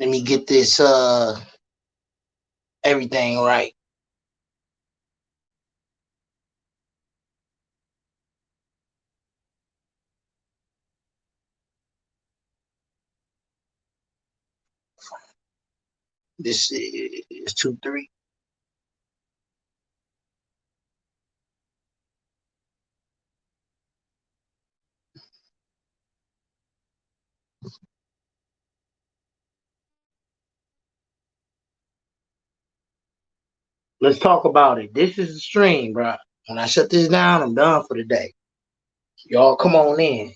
Let me get this everything right. This is 2-3. Let's talk about it. This is the stream, bro. When I shut this down, I'm done for the day. Y'all come on in.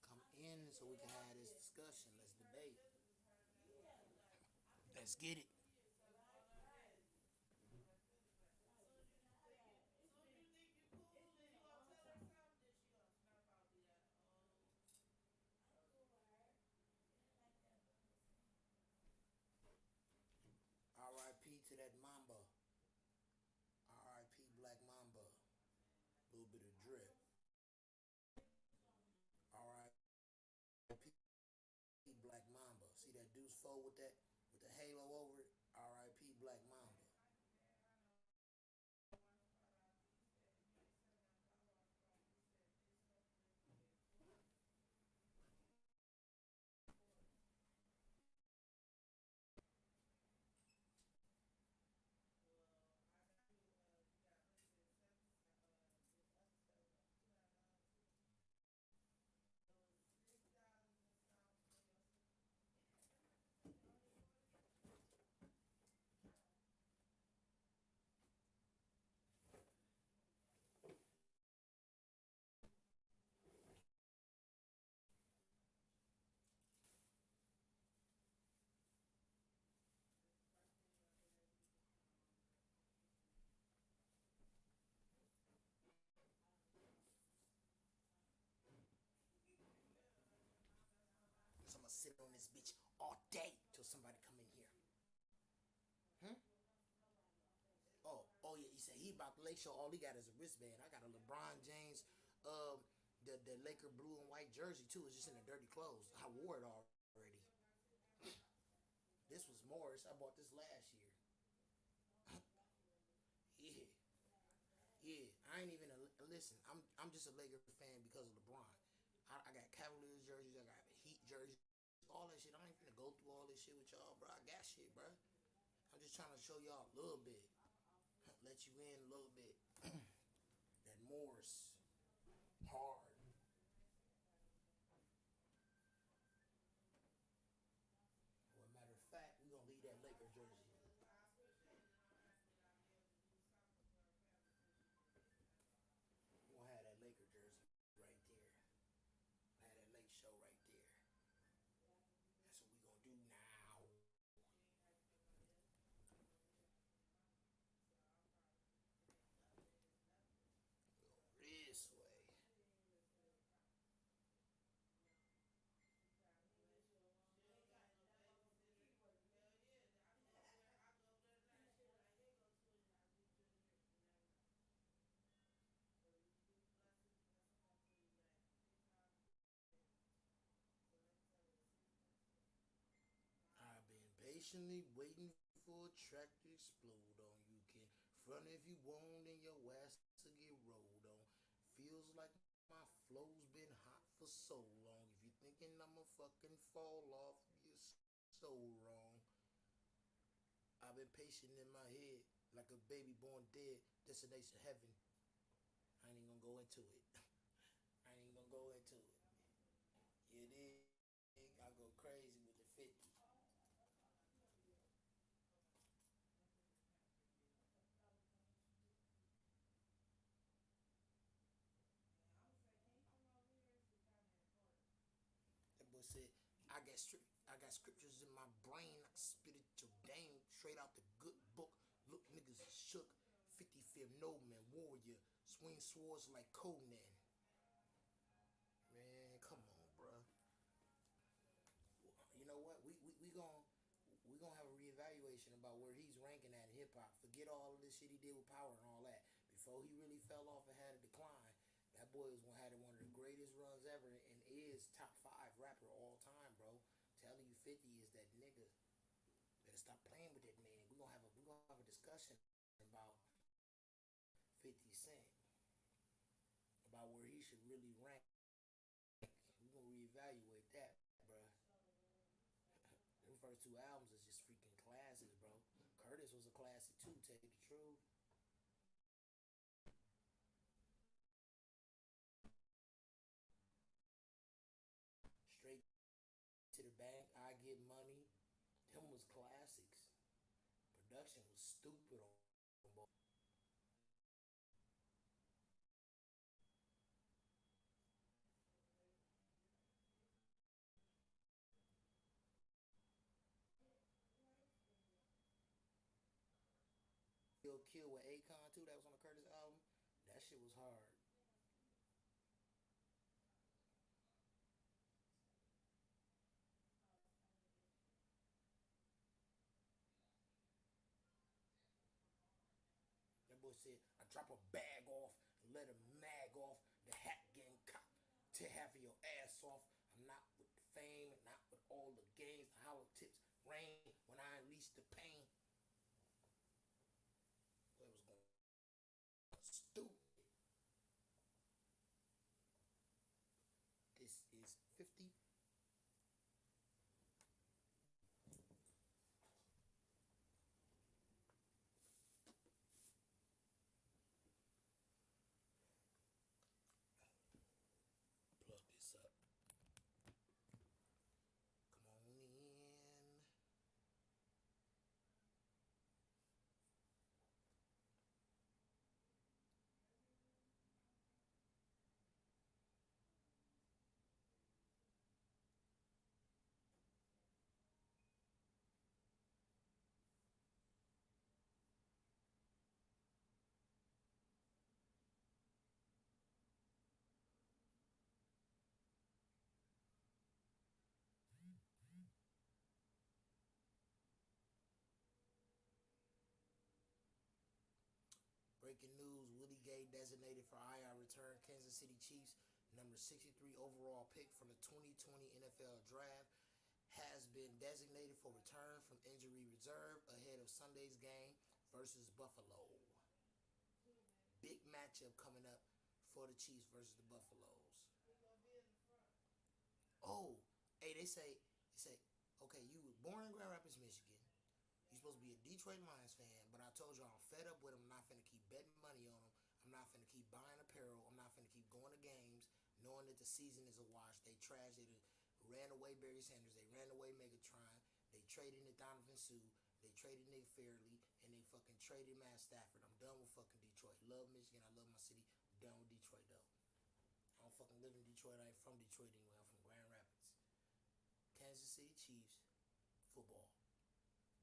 Come in so we can have this discussion. Let's debate. Let's get it. R.I.P. to that Mamba. R.I.P. Black Mamba. A little bit of drip. R.I.P. Black Mamba. See that Deuce 4 with the halo over it? R.I.P. Black Mamba. So I'm gonna sit on this bitch all day till somebody come in here. Hmm? Oh yeah. He said he about the late show. All he got is a wristband. I got a LeBron James, uh, the Laker blue and white jersey too. It's just in the dirty clothes. I wore it already. This was Morris. I bought this last year. Yeah, yeah. I ain't even listen. I'm just a Laker fan because of LeBron. I got Cavaliers jerseys. I got Heat jerseys. All that shit. I ain't finna go through all this shit with y'all, bro. I got shit, bro. I'm just trying to show y'all a little bit. Let you in a little bit. That Morris hard. Well, matter of fact, we gonna leave that Laker jersey. We gonna have that Laker jersey right there. Have that late show right there. That's what we gonna do now. This way. patiently waiting for a track to explode on. You can front if you want and your ass to get rolled on. Feels like my flow's been hot for so long. If you thinking I'ma fucking fall off, you're so wrong. I've been patient in my head like a baby born dead. Destination heaven. I ain't even gonna go into it. I ain't even gonna go into it. You dig? I go crazy with the 50. That boy said, I got scriptures in my brain. I can spit it your dame straight out the good book. Look, niggas is shook. 55th Nobleman, warrior. Swing swords like Conan. Man, come on, bruh. You know what? We gonna have a reevaluation about where he's ranking at in hip hop. Forget all of this shit he did with Power and all that. Before he really fell off and had a decline, that boy was gonna have one of the greatest runs ever and is top 5 rapper all time, bro. Telling you 50 is that nigga. Better stop playing with that man. We gonna have a discussion about 50 Cent, about where he should really rank. We gonna reevaluate that, bro. Them first 2 albums is just freaking classics, bro. Curtis was a classic too. Tell you the truth. Straight to the bank, I get money. Them was classics. Production was stupid on both. Kill with Akon too. That was on the Curtis album. That shit was hard. That boy said, I drop a bag off and let a mag off. The hat getting cocked. Tear half of your ass off. I'm not with the fame, not with all the games. The hollow tips rain when I unleash the pain. Boy, it was going stupid. This is 50. Plug this up. Come on in. Breaking news, Willie Gay designated for IR return. Kansas City Chiefs, number 63 overall pick from the 2020 NFL Draft, has been designated for return from injury reserve ahead of Sunday's game versus Buffalo. Big matchup coming up for the Chiefs versus the Buffaloes. Oh, hey, they say, okay, you were born in Grand Rapids, Michigan. You're supposed to be a Detroit Lions fan, but I told you I'm fed up with them. I'm not finna keep betting money on them. I'm not finna keep buying apparel. I'm not finna keep going to games knowing that the season is a wash. They trashed it. Ran away Barry Sanders. They ran away Megatron. They traded Nick Donovan Sue. They traded Nick Fairley. And they fucking traded Matt Stafford. I'm done with fucking Detroit. Love Michigan. I love my city. I'm done with Detroit, though. I don't fucking live in Detroit. I ain't from Detroit anyway. I'm from Grand Rapids. Kansas City Chiefs, football.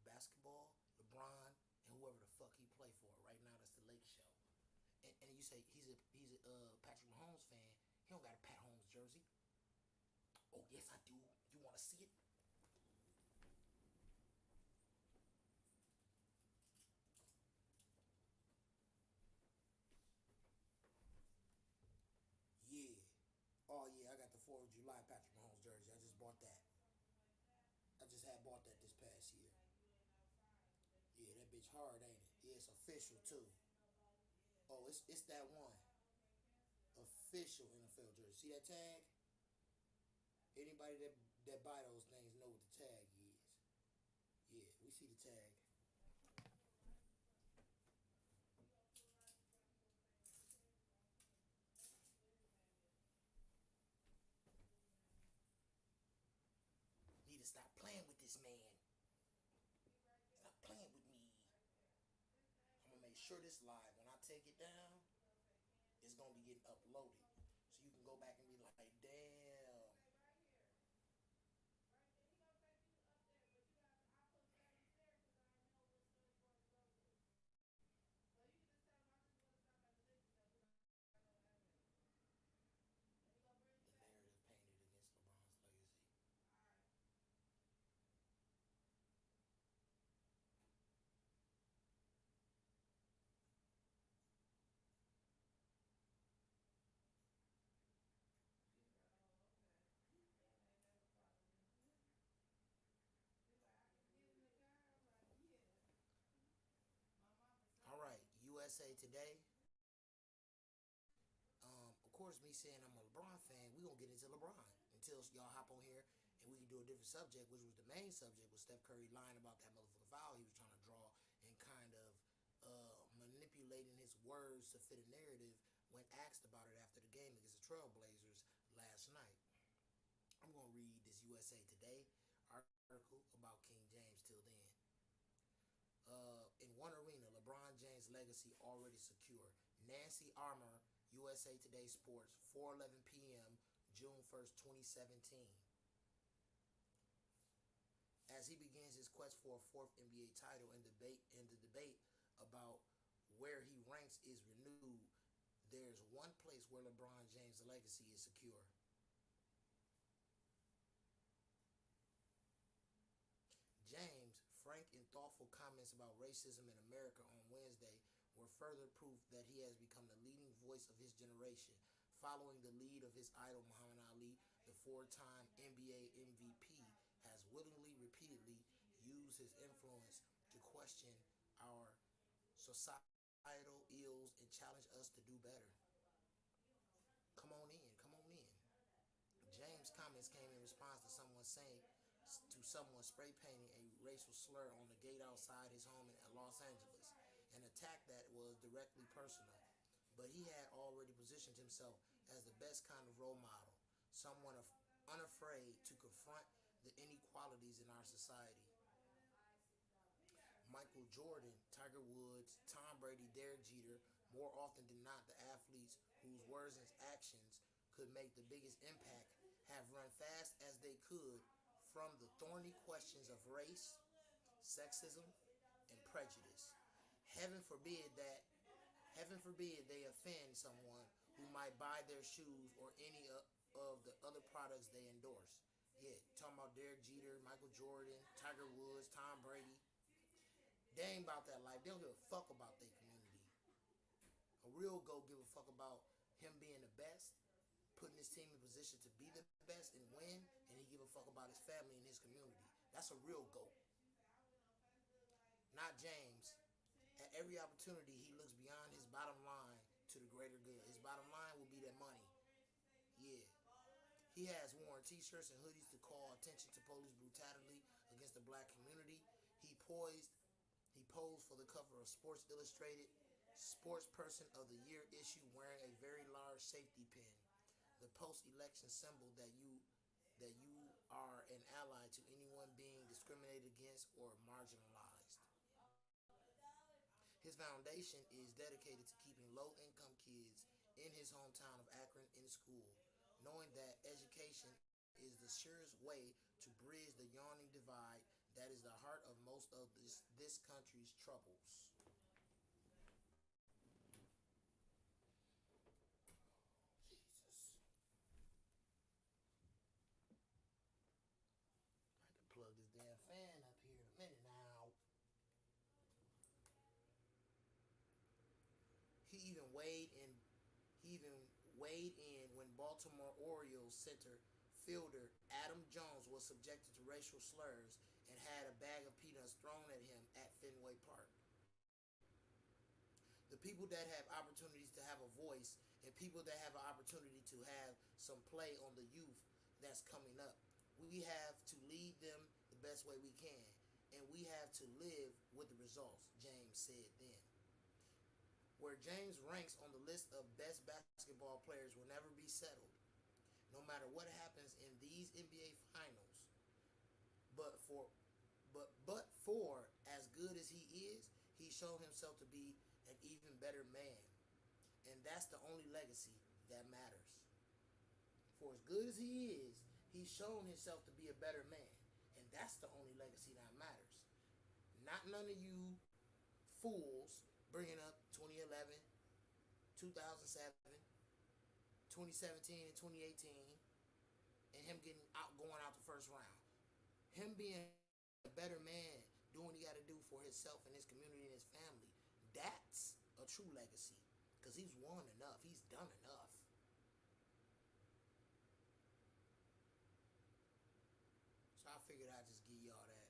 Basketball, LeBron, and whoever the fuck he play for. Right now, that's the Lake Show. And you say he's a Patrick Mahomes fan. He don't got a Pat Holmes jersey. Oh yes, I do. You want to see it? Yeah. Oh yeah, I got the 4th of July Patrick Mahomes jersey. I just bought that. I just had bought that this past year. bitch hard, ain't it? Yeah, it's official too. Oh, it's that one official NFL jersey. See that tag? Anybody that buy those things know what the tag is. Yeah, we see the tag. Need to stop playing with this man. Stop playing with me. I'm gonna make sure this live. When I take it down, it's gonna be getting uploaded, so you can go back and be like, damn. The narrative painted against LeBron's legacy. All right, USA Today. Of course, me saying I'm a LeBron fan, we gonna get into LeBron until y'all hop on here and we can do a different subject, which was the main subject, was Steph Curry lying about that motherfucking foul he was trying to draw and kind of manipulating his words to fit a narrative when asked about it after the game against the Trailblazers last night. I'm gonna read this USA Today article about King James till then. In one arena, LeBron James' legacy already secure. Nancy Armour, USA Today Sports, 4:11 p.m., June 1st, 2017. As he begins his quest for a fourth NBA title and the debate about where he ranks is renewed, there's one place where LeBron James' legacy is secure. James' frank and thoughtful comments about racism in America on Wednesday were further proof that he has become the leading voice of his generation, following the lead of his idol Muhammad Ali. The four-time NBA MVP has willingly, repeatedly used his influence to question our societal ills and challenge us to do better. Come on in, come on in. James' comments came in response to someone spray painting a racial slur on the gate outside his home in Los Angeles, an attack that was directly personal. But he had already positioned himself as the best kind of role model, someone unafraid to confront the inequalities in our society. Michael Jordan, Tiger Woods, Tom Brady, Derek Jeter, more often than not the athletes whose words and actions could make the biggest impact, have run fast as they could from the thorny questions of race, sexism, and prejudice. Heaven forbid that Heaven forbid they offend someone who might buy their shoes or any of the other products they endorse. Yeah, talking about Derek Jeter, Michael Jordan, Tiger Woods, Tom Brady. They ain't about that life. They don't give a fuck about their community. A real GOAT give a fuck about him being the best, putting his team in position to be the best and win, and he give a fuck about his family and his community. That's a real GOAT. Not James. At every opportunity, he looks beyond his bottom line to the greater good. His bottom line will be that money. Yeah. He has worn t-shirts and hoodies to call attention to police brutality against the black community. He posed for the cover of Sports Illustrated Sports Person of the Year issue wearing a very large safety pin, the post-election symbol that you are an ally to anyone being discriminated against or marginalized. His foundation is dedicated to keeping low-income kids in his hometown of Akron in school, knowing that education is the surest way to bridge the yawning divide that is the heart of most of this country's troubles. Jesus. I can plug this damn fan up here in a minute now. He even weighed in He even weighed in when Baltimore Orioles center fielder Adam Jones was subjected to racial slurs and had a bag of peanuts thrown at him at Fenway Park. people that have opportunities to have a voice and people that have an opportunity to have some play on the youth that's coming up. We have to lead them the best way we can, and we have to live with the results, James said then. Where James ranks on the list of best basketball players will never be settled, no matter what happens in these NBA finals. But for but for as good as he is, he's shown himself to be an even better man. And that's the only legacy that matters. For as good as he is, he's shown himself to be a better man. And that's the only legacy that matters. Not none of you fools bringing up 2011, 2007, 2017, and 2018, and him getting out, going out the first round. Him being a better man, doing what he got to do for himself and his community and his family. That's a true legacy. Because he's won enough. He's done enough. So I figured I'd just give y'all that.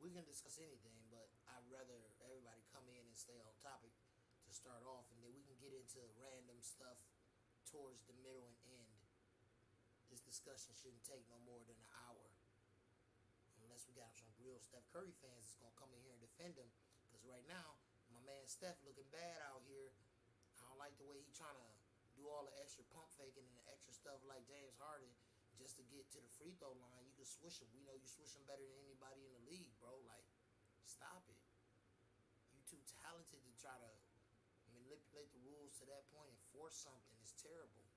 We can discuss anything, but I'd rather everybody come in and stay on topic to start off, and then we can get into random stuff towards the middle and end. This discussion shouldn't take no more than an hour, unless we got some real Steph Curry fans that's gonna come in here and defend him. Because right now, my man Steph looking bad out here. I don't like the way he trying to do all the extra pump faking and the extra stuff like James Harden just to get to the free throw line. You can swish him. We know you swish him better than anybody in the league, bro. Like, stop it. You too talented to try to manipulate the rules to that point and force something. It's terrible.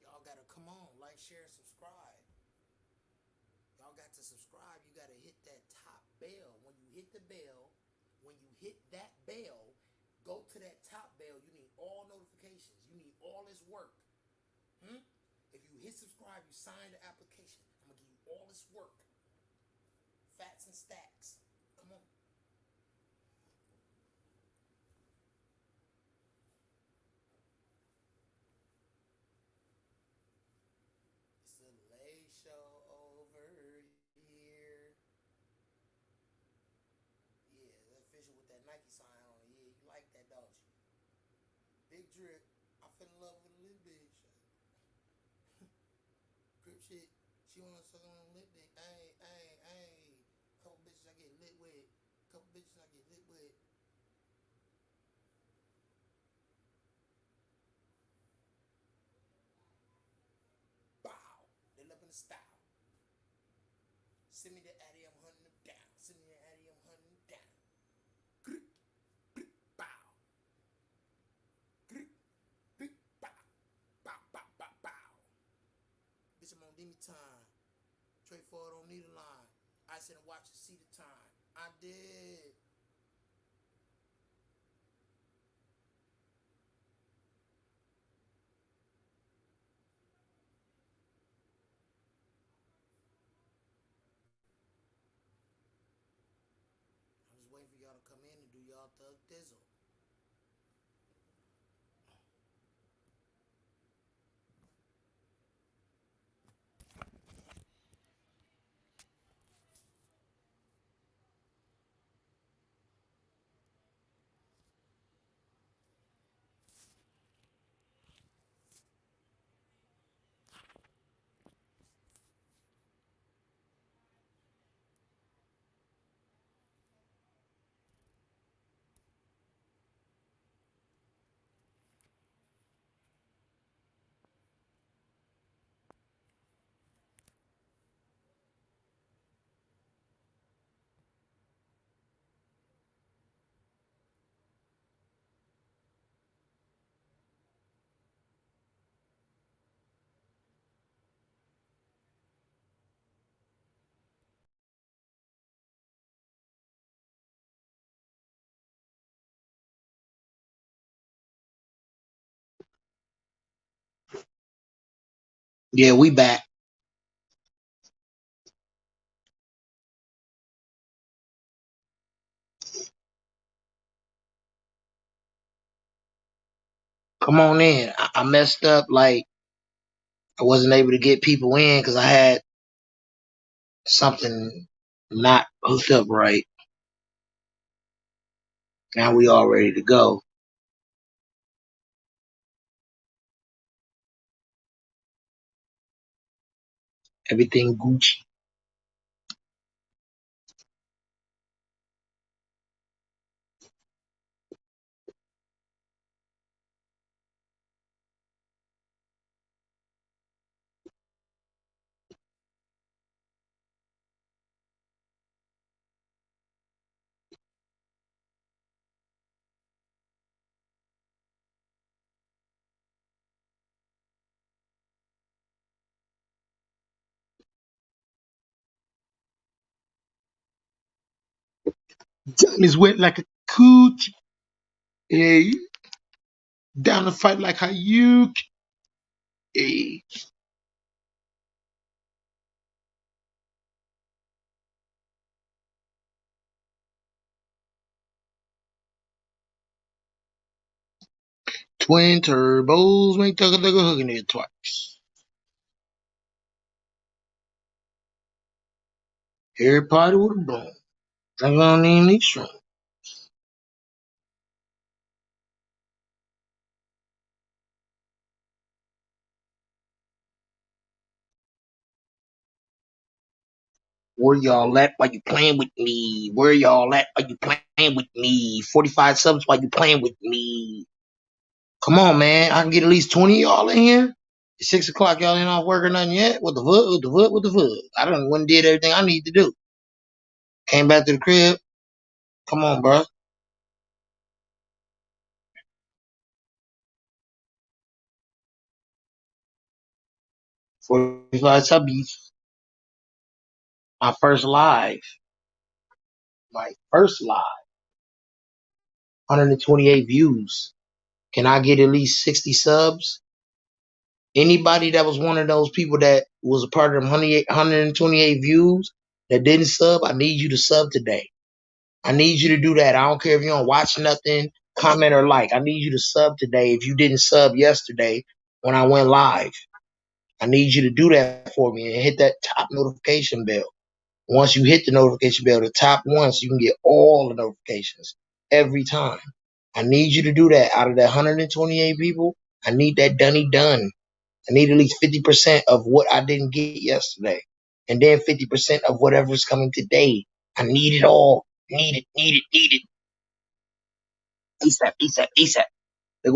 Y'all gotta come on, like, share, and subscribe. Y'all got to subscribe. You got to hit that top bell. When you hit the bell, when you hit that bell, go to that top bell. You need all notifications. You need all this work. If you hit subscribe, you sign the application. I'm going to give you all this work. Facts and stacks. Come on. It's a late show over here. Yeah, that official with that Nike sign on it. Yeah, you like that, don't you? Big drip. I fell in love with a little bitch. Grip shit. She wanna suck on a lip dick. Hey, hey, hey. Couple bitches I get lit with. Couple bitches I get lit with. Bow. They love in the style. Send me the Addy, I'm hunting them down. Send me the Addy, I'm hunting them down. concentrate forward on neither line. I sit and watch and see the time. I did. I'm just waiting for y'all to come in and do y'all thug thizzle. Yeah, we back. Come on in. I messed up. Like I wasn't able to get people in because I had something not hooked up right. Now we all ready to go. Everything Gucci. Diamonds wet like a coochie. Hey, down to fight like a uke. Hey, twin turbos make tugga tugga hugging it twice. Everybody with a bone. I don't need these strong. Where y'all at while you playing with me? Where y'all at while you playing with me? 45 subs while you playing with me. Come on, man. I can get at least 20 of y'all in here. It's 6 o'clock. Y'all ain't off work or nothing yet. What the fuck? What the fuck? What the fuck? I done went and did everything I need to do. Came back to the crib. Come on, bro. 45 subbies. My first live. My first live. 128 views. Can I get at least 60 subs? Anybody that was one of those people that was a part of them 128 views that didn't sub, I need you to sub today. I need you to do that. I don't care if you don't watch nothing, comment or like. I need you to sub today if you didn't sub yesterday when I went live. I need you to do that for me and hit that top notification bell. Once you hit the notification bell, the top one, so you can get all the notifications every time. I need you to do that. Out of that 128 people, I need that done. I need at least 50% of what I didn't get yesterday. And then 50% of whatever's coming today. I need it all. Need it. ASAP, ASAP, ASAP. Let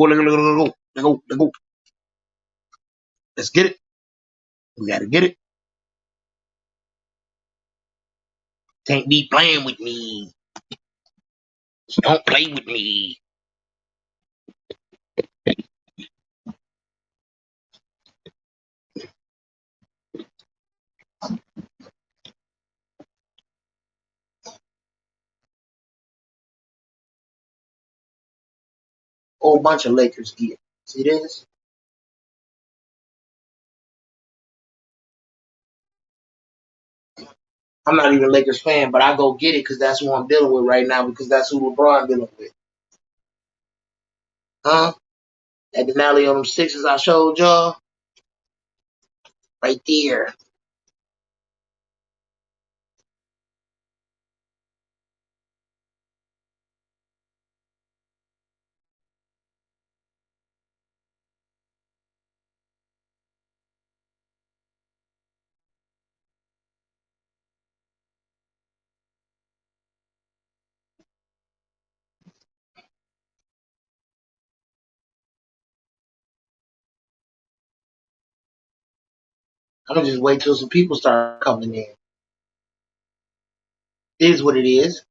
go. Let's get it. We gotta get it. Can't be playing with me. Don't play with me. Whole bunch of Lakers gear. See this? I'm not even a Lakers fan, but I go get it because that's who I'm dealing with right now because that's who LeBron dealing with. Huh? That Denali on them sixes I showed y'all, right there. I'm gonna just wait till some people start coming in. It is what it is.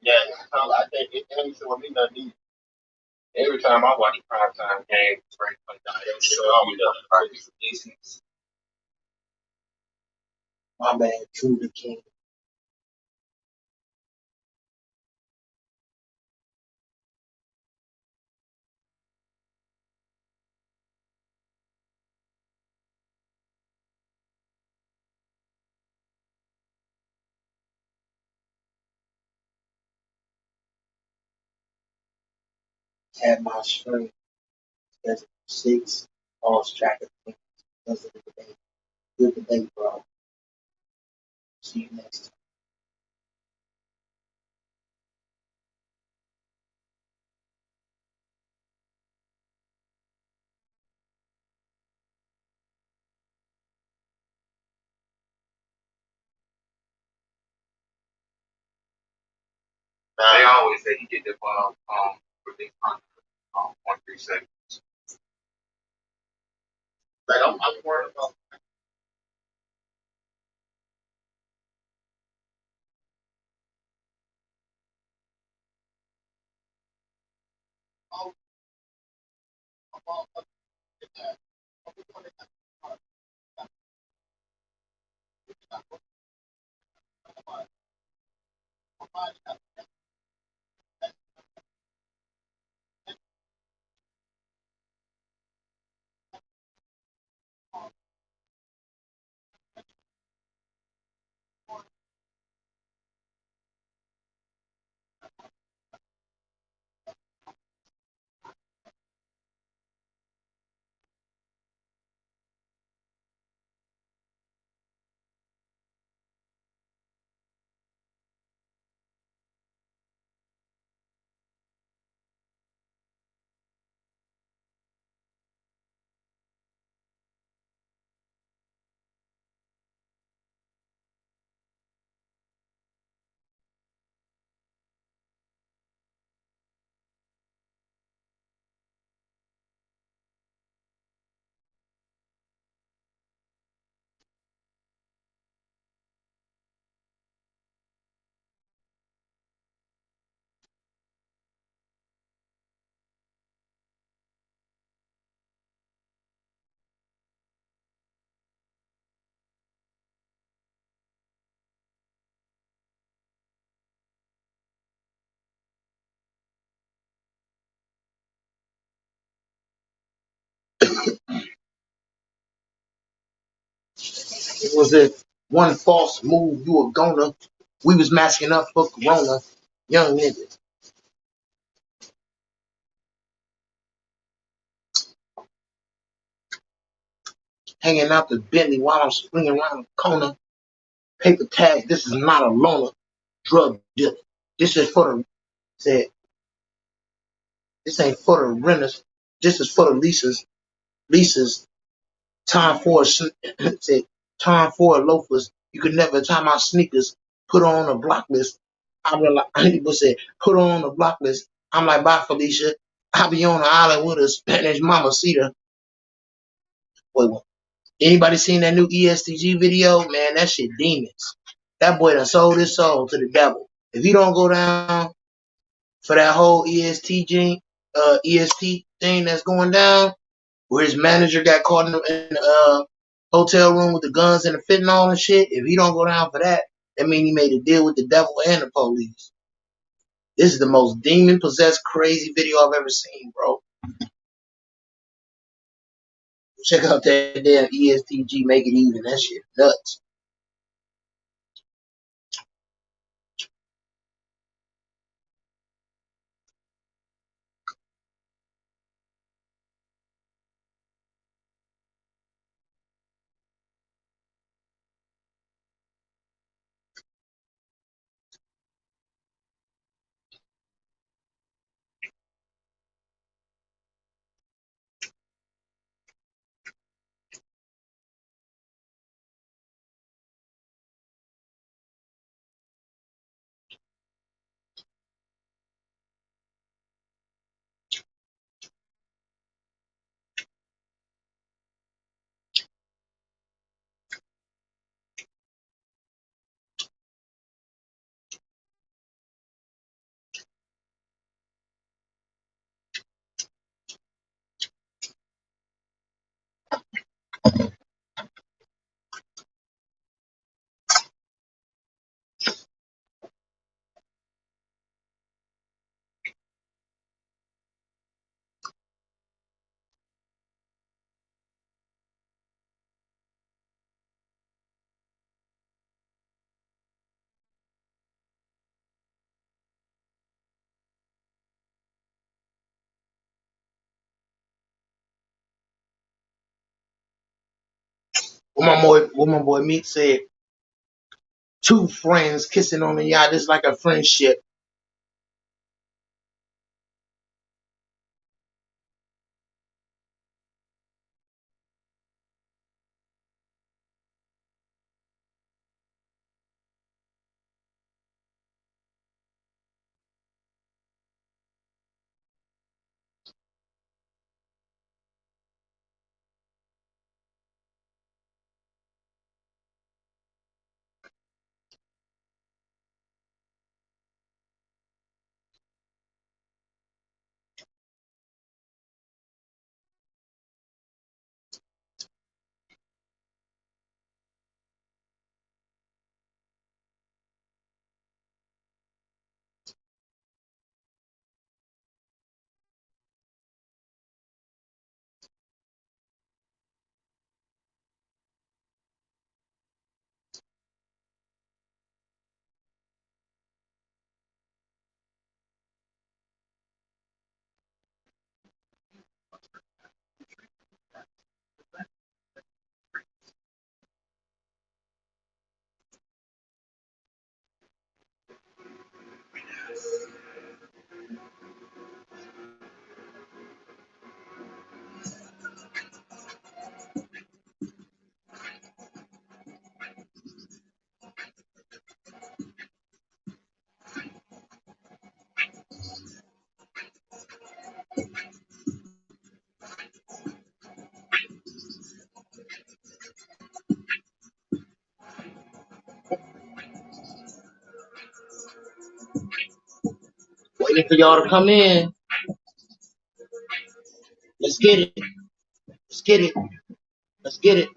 Yeah, I think it ain't showing me nothing either. Every time I watch a primetime game, it's right like that. It show me nothing. Right? My bad, True the King. Had my string. That's 6. Lost track of things. That's the debate. Good debate, bro. See you next time. Now, they always say he get the for this 1 3 seconds. Like I'm worried about. It was a one false move you were gonna. We was masking up for Corona. Young niggas. Hanging out the Bentley while I'm swinging around the corner. Paper tag, this is not a loner. Drug dealer. This is for the, said, this ain't for the renters. This is for the leases. Leases. Time for said, time for loafers. You could never tie my sneakers. Put on a block list. I be like, people said, put on a block list. I'm like, bye, Felicia. I be on the island with a Spanish mama cedar. Wait, what? Anybody seen that new ESTG video? Man, that shit demons. That boy done sold his soul to the devil. If he don't go down for that whole EST thing that's going down, where his manager got caught in the hotel room with the guns and the fentanyl and shit, if he don't go down for that, that means he made a deal with the devil and the police. This is the most demon possessed crazy video I've ever seen, bro. Check out that damn ESTG, make it even. That shit nuts. What my boy Meek said, two friends kissing on the yacht is like a friendship. Waiting for y'all to come in. Let's get it. Let's get it. Let's get it.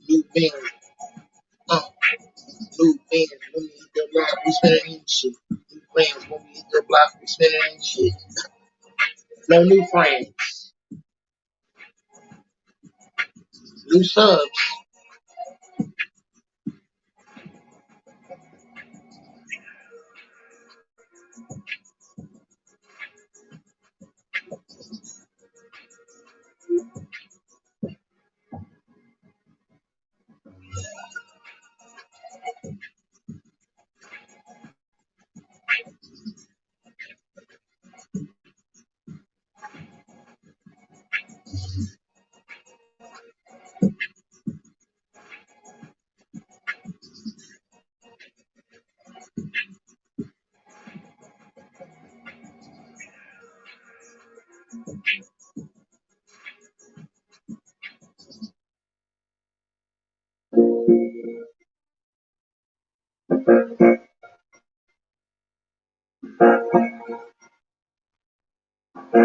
New bands. Uh, new bands. When we hit the block, we spinning ain't shit. New friends. When we hit the block, we spinning ain't shit. No new friends. New subs. Come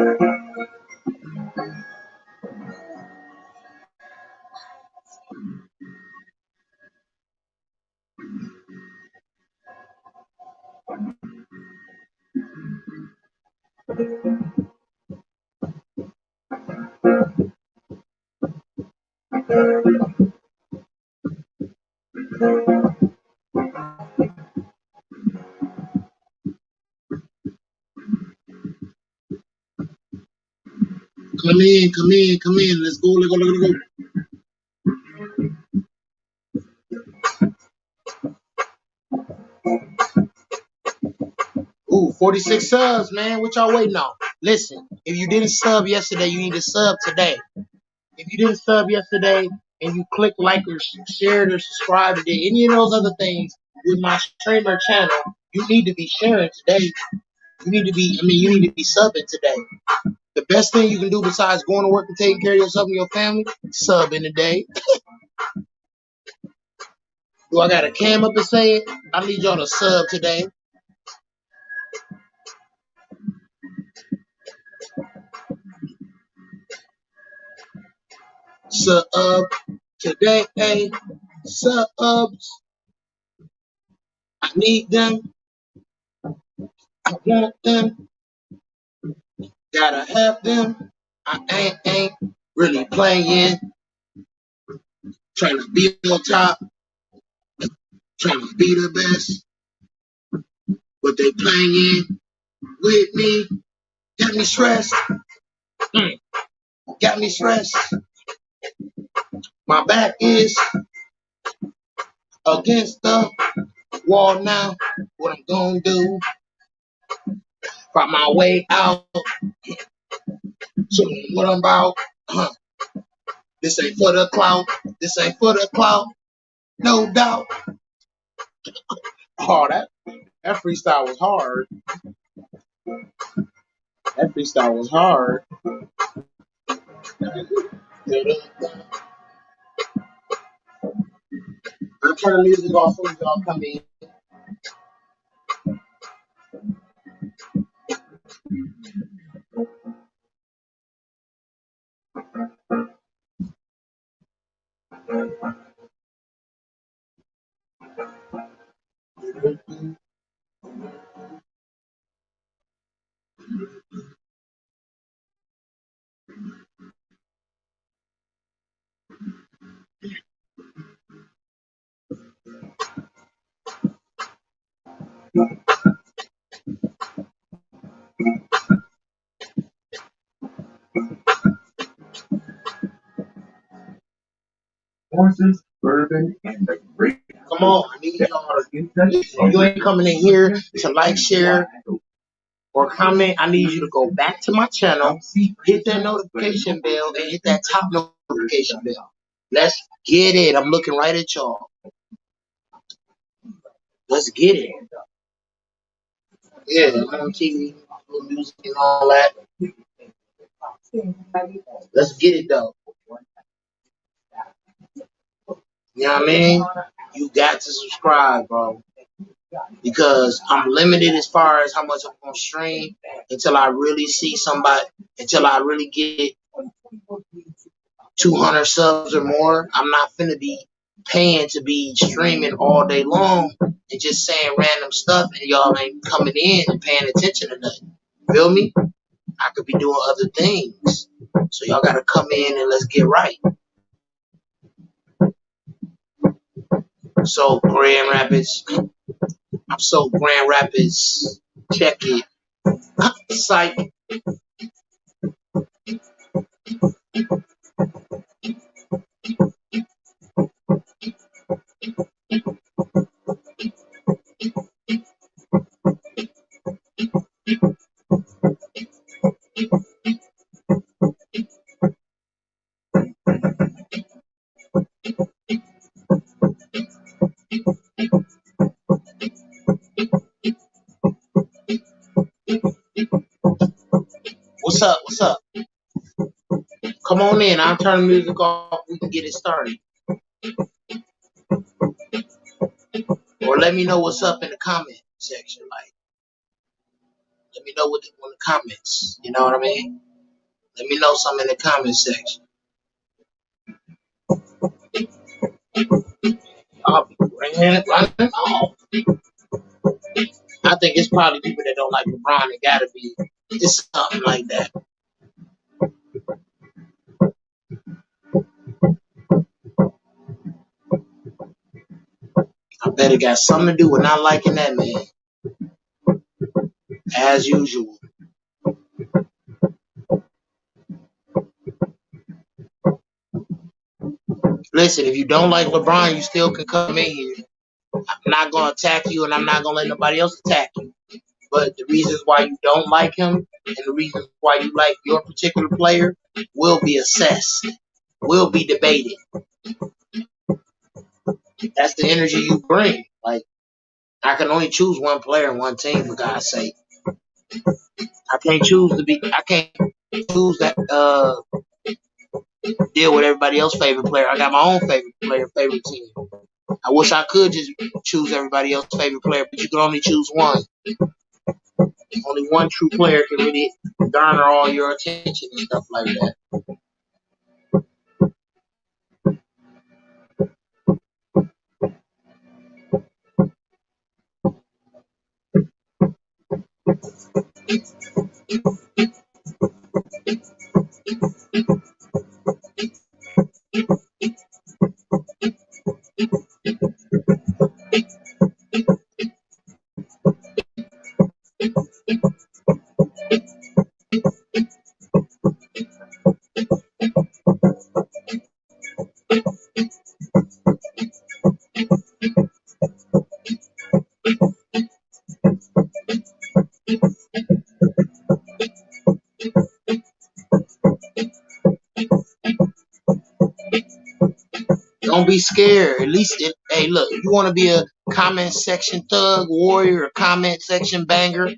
in, come in, come in. Let's go, let's go, let's go. Ooh, 46 subs, man. What y'all waiting on? Listen, if you didn't sub yesterday, you need to sub today. If you didn't sub yesterday and you click like or shared or subscribed or did any of those other things with my streamer channel, you need to be sharing today. You need to be, you need to be subbing today. The best thing you can do besides going to work and taking care of yourself and your family, sub in the day. Do I got a cam up and say it? I need y'all to sub today. Sub today, hey, subs. I need them. I want them. Gotta have them. I ain't really playing. Trying to be on top. Trying to be the best. But they playing with me. Got me stressed. Got me stressed. My back is against the wall now. What I'm gonna do? Find my way out. So what I'm about? This ain't for the clout. This ain't for the clout. No doubt. Oh, that freestyle was hard. That freestyle was hard. I'm turning the music off so y'all come in. Horses, bourbon, and the great. Come on, I need y'all to. If you ain't coming in here to like, share, or comment, I need you to go back to my channel, hit that notification bell, and hit that top notification bell. Let's get it. I'm looking right at y'all. Let's get it. Yeah, I'm on TV, music and all that. Let's get it though. You know what I mean? You got to subscribe, bro. Because I'm limited as far as how much I'm gonna stream until I really see somebody, until I really get 200 subs or more. I'm not finna be paying to be streaming all day long and just saying random stuff and y'all ain't coming in and paying attention to nothing. Feel me? I could be doing other things. So y'all gotta come in and let's get right. So Grand Rapids. I'm so Grand Rapids. Check it. Psych. What's up? What's up? Come on in. I'll turn the music off. We can get it started. Or let me know what's up in the comment section. Like, let me know what in the comments. You know what I mean? Let me know something in the comment section. I'll be running off. I think it's probably people that don't like LeBron. It gotta be. It's something like that. I bet it got something to do with not liking that man. As usual. Listen, if you don't like LeBron, you still can come in here. I'm not gonna attack you, and I'm not gonna let nobody else attack you. But the reasons why you don't like him and the reasons why you like your particular player will be assessed, will be debated. That's the energy you bring. Like, I can only choose one player and one team, for God's sake. I can't choose that deal with everybody else's favorite player. I got my own favorite player, favorite team. I wish I could just choose everybody else's favorite player, but you can only choose one. Only one true player can really garner all your attention and stuff like that. Don't be scared. At least, hey, look, if you want to be a comment section thug, warrior, or comment section banger,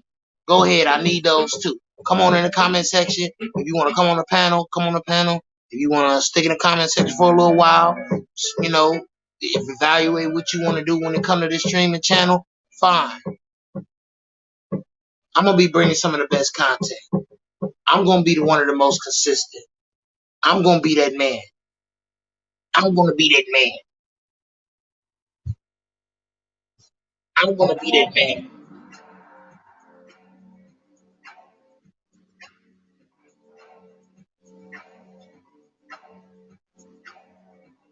go ahead. I need those too. Come on in the comment section. If you want to come on the panel, come on the panel. If you want to stick in the comment section for a little while, you know, evaluate what you want to do when it comes to this streaming channel, fine. I'm going to be bringing some of the best content. I'm going to be one of the most consistent. I'm going to be that man. I'm going to be that man. I'm going to be that man.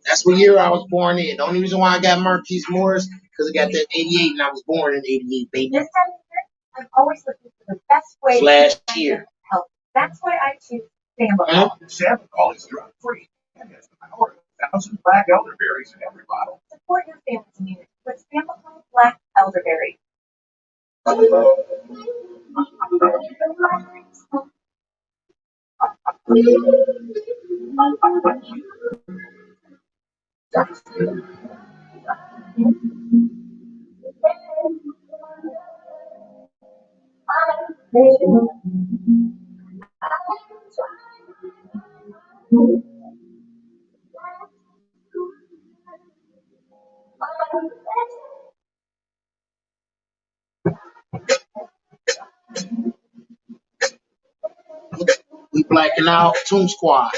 That's what year I was born in. The only reason why I got Marquise Morris because I got that 88 and I was born in 88, baby. This time of year, I'm always looking for the best way Last to year. help. That's why I choose Sambucol. Sambucol is drug-free and has the power of 1,000 black elderberries in every bottle. Support your family's immunity with Sambucol Black Elderberry. We blacking out. Toon Squad.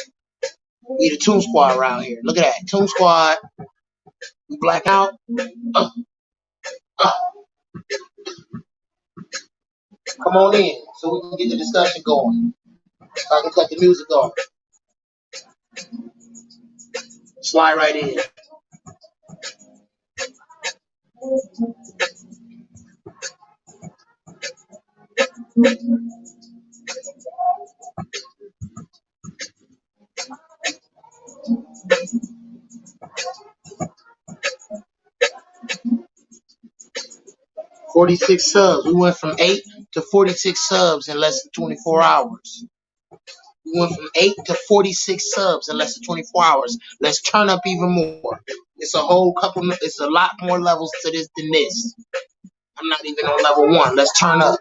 We the Toon Squad around here. Look at that. Toon Squad. We black out. Uh, uh. Come on in so we can get the discussion going. So I can cut the music off. Slide right in. $46 subs. We went from 8 to 46 subs in less than 24 hours. We went from 8 to 46 subs in less than 24 hours. Let's turn up even more. It's a lot more levels to this than this. I'm not even on level 1. Let's turn up.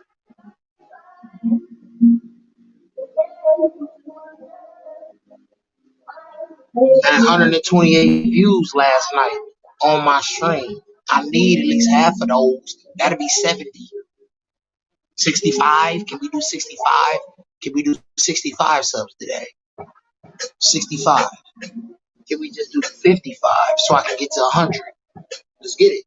I had 128 views last night on my stream. I need at least half of those. That'll be 70. 65? Can we do 65? Can we do 65 subs today? 65. Can we just do 55 so I can get to 100? Let's get it.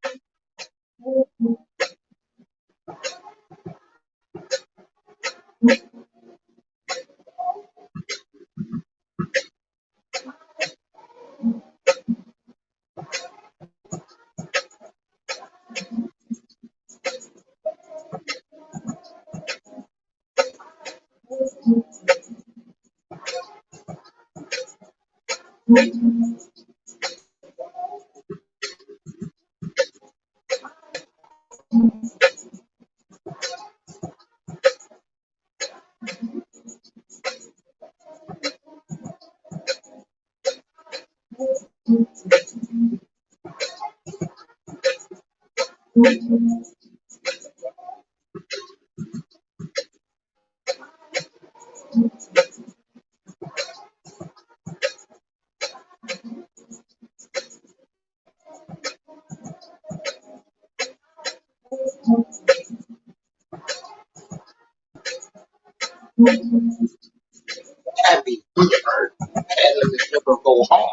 Happy Bird. And let me never go hard.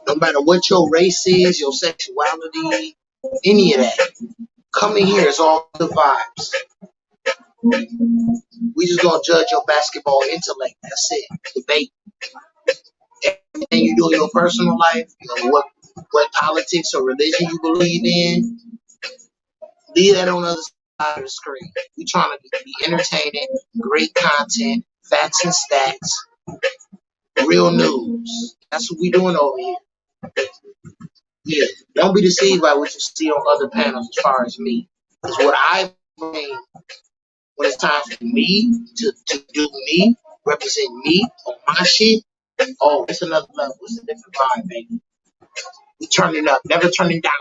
No matter what your race is, your sexuality, any of that. Come in here, it's all the vibes. We just gonna judge your basketball intellect. That's it. Debate. Everything you do in your personal life, what politics or religion you believe in, leave that on the other side of the screen. We trying to be entertaining, great content, facts and stats, real news. That's what we doing over here. Yeah. Don't be deceived by what you see on other panels as far as me. Because what I bring when it's time for me to do me, represent me on my shit, oh, it's another level. It's a different vibe, baby. We turning up, never turning down.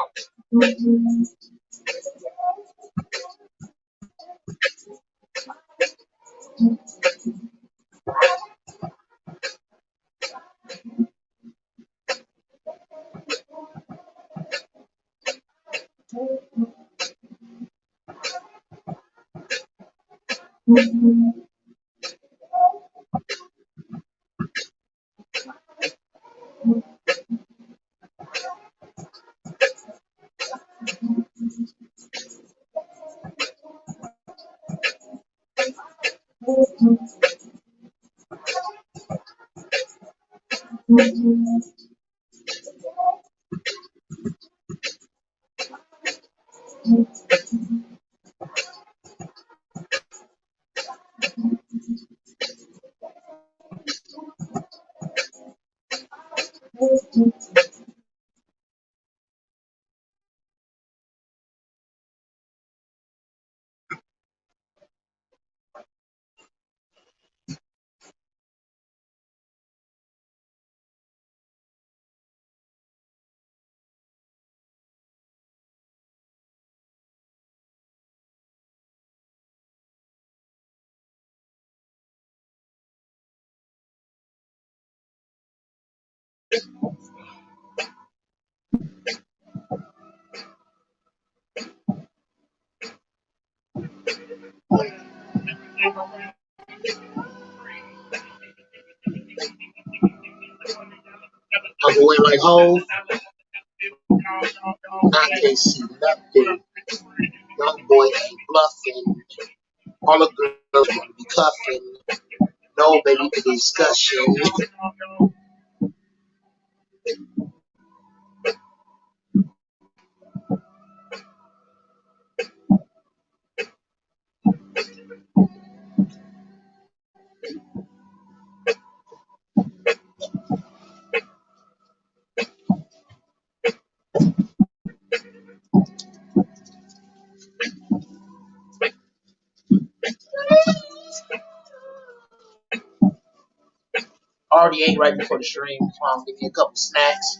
I'm going like, oh, I can't see nothing. Young boy ain't bluffing. All the girls want to be cuffing. No, baby, the discussion. already ate right before the stream. So I'm giving you a couple snacks.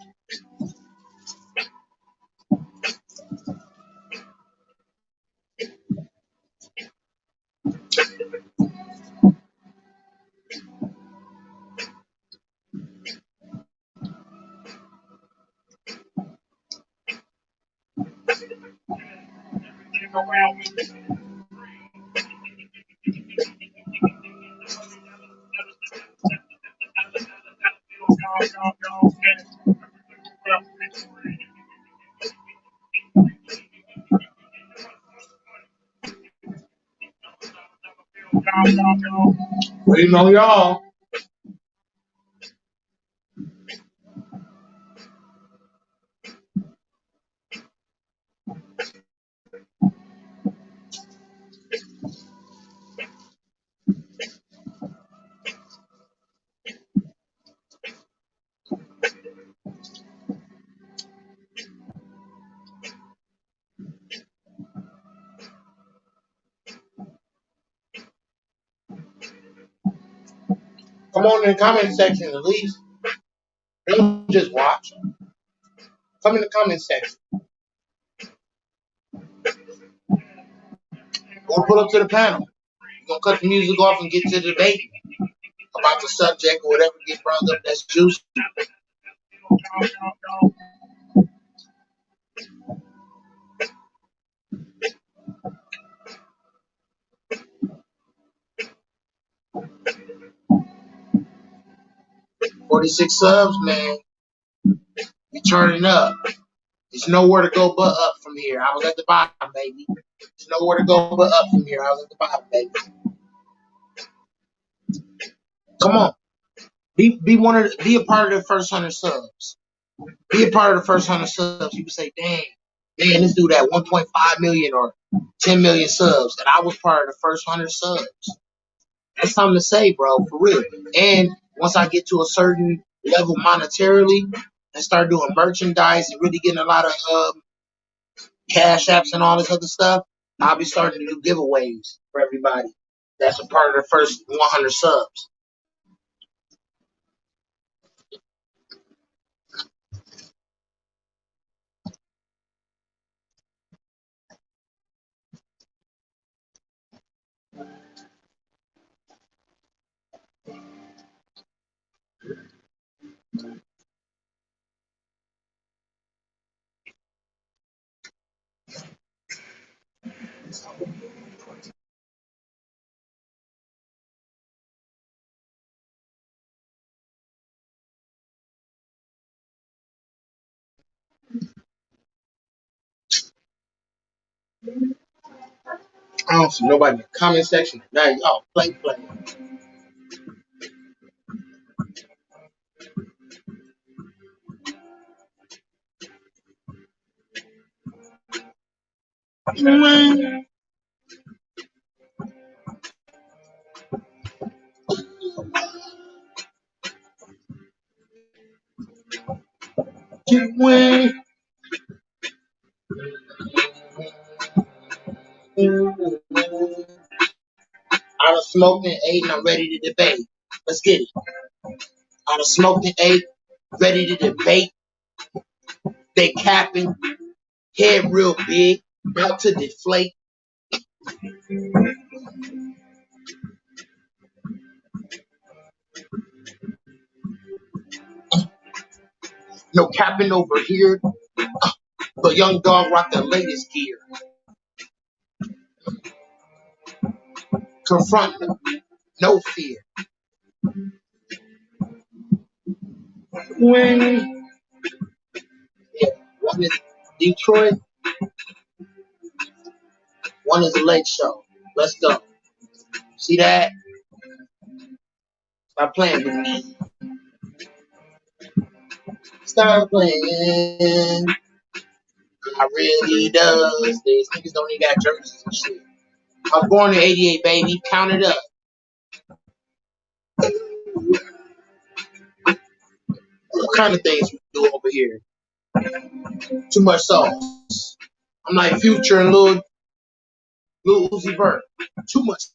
Waiting on y'all. Come on in the comment section at least. Don't just watch. Come in the comment section. Or pull up to the panel. We're gonna cut the music off and get to the debate about the subject or whatever gets brought up that's juicy. 46 subs, man. We turning up. There's nowhere to go but up from here. I was at the bottom, baby. There's nowhere to go but up from here. I was at the bottom, baby. Come on. Be a part of the first 100 subs. Be a part of the first 100 subs. You can say, dang, this dude at 1.5 million or 10 million subs. And I was part of the first 100 subs. That's something to say, bro, for real. And once I get to a certain level monetarily and start doing merchandise and really getting a lot of cash apps and all this other stuff, I'll be starting to do giveaways for everybody. That's a part of the first 100 subs. I don't see nobody in the comment section. Now y'all play. I done smoked and ate and I'm ready to debate. Let's get it. I done smoked and ate, ready to debate. They capping, head real big, about to deflate. No capping over here. The young dog rock the latest gear. Confront them, no fear. When one is Detroit, one is a late show. Let's go. See that? Stop playing with me. Stop playing. I really does. These niggas don't even got jerseys and shit. I was born in '88, baby. Count it up. What kind of things we do over here? Too much sauce. I'm like Future and Lil Uzi Vert. Too much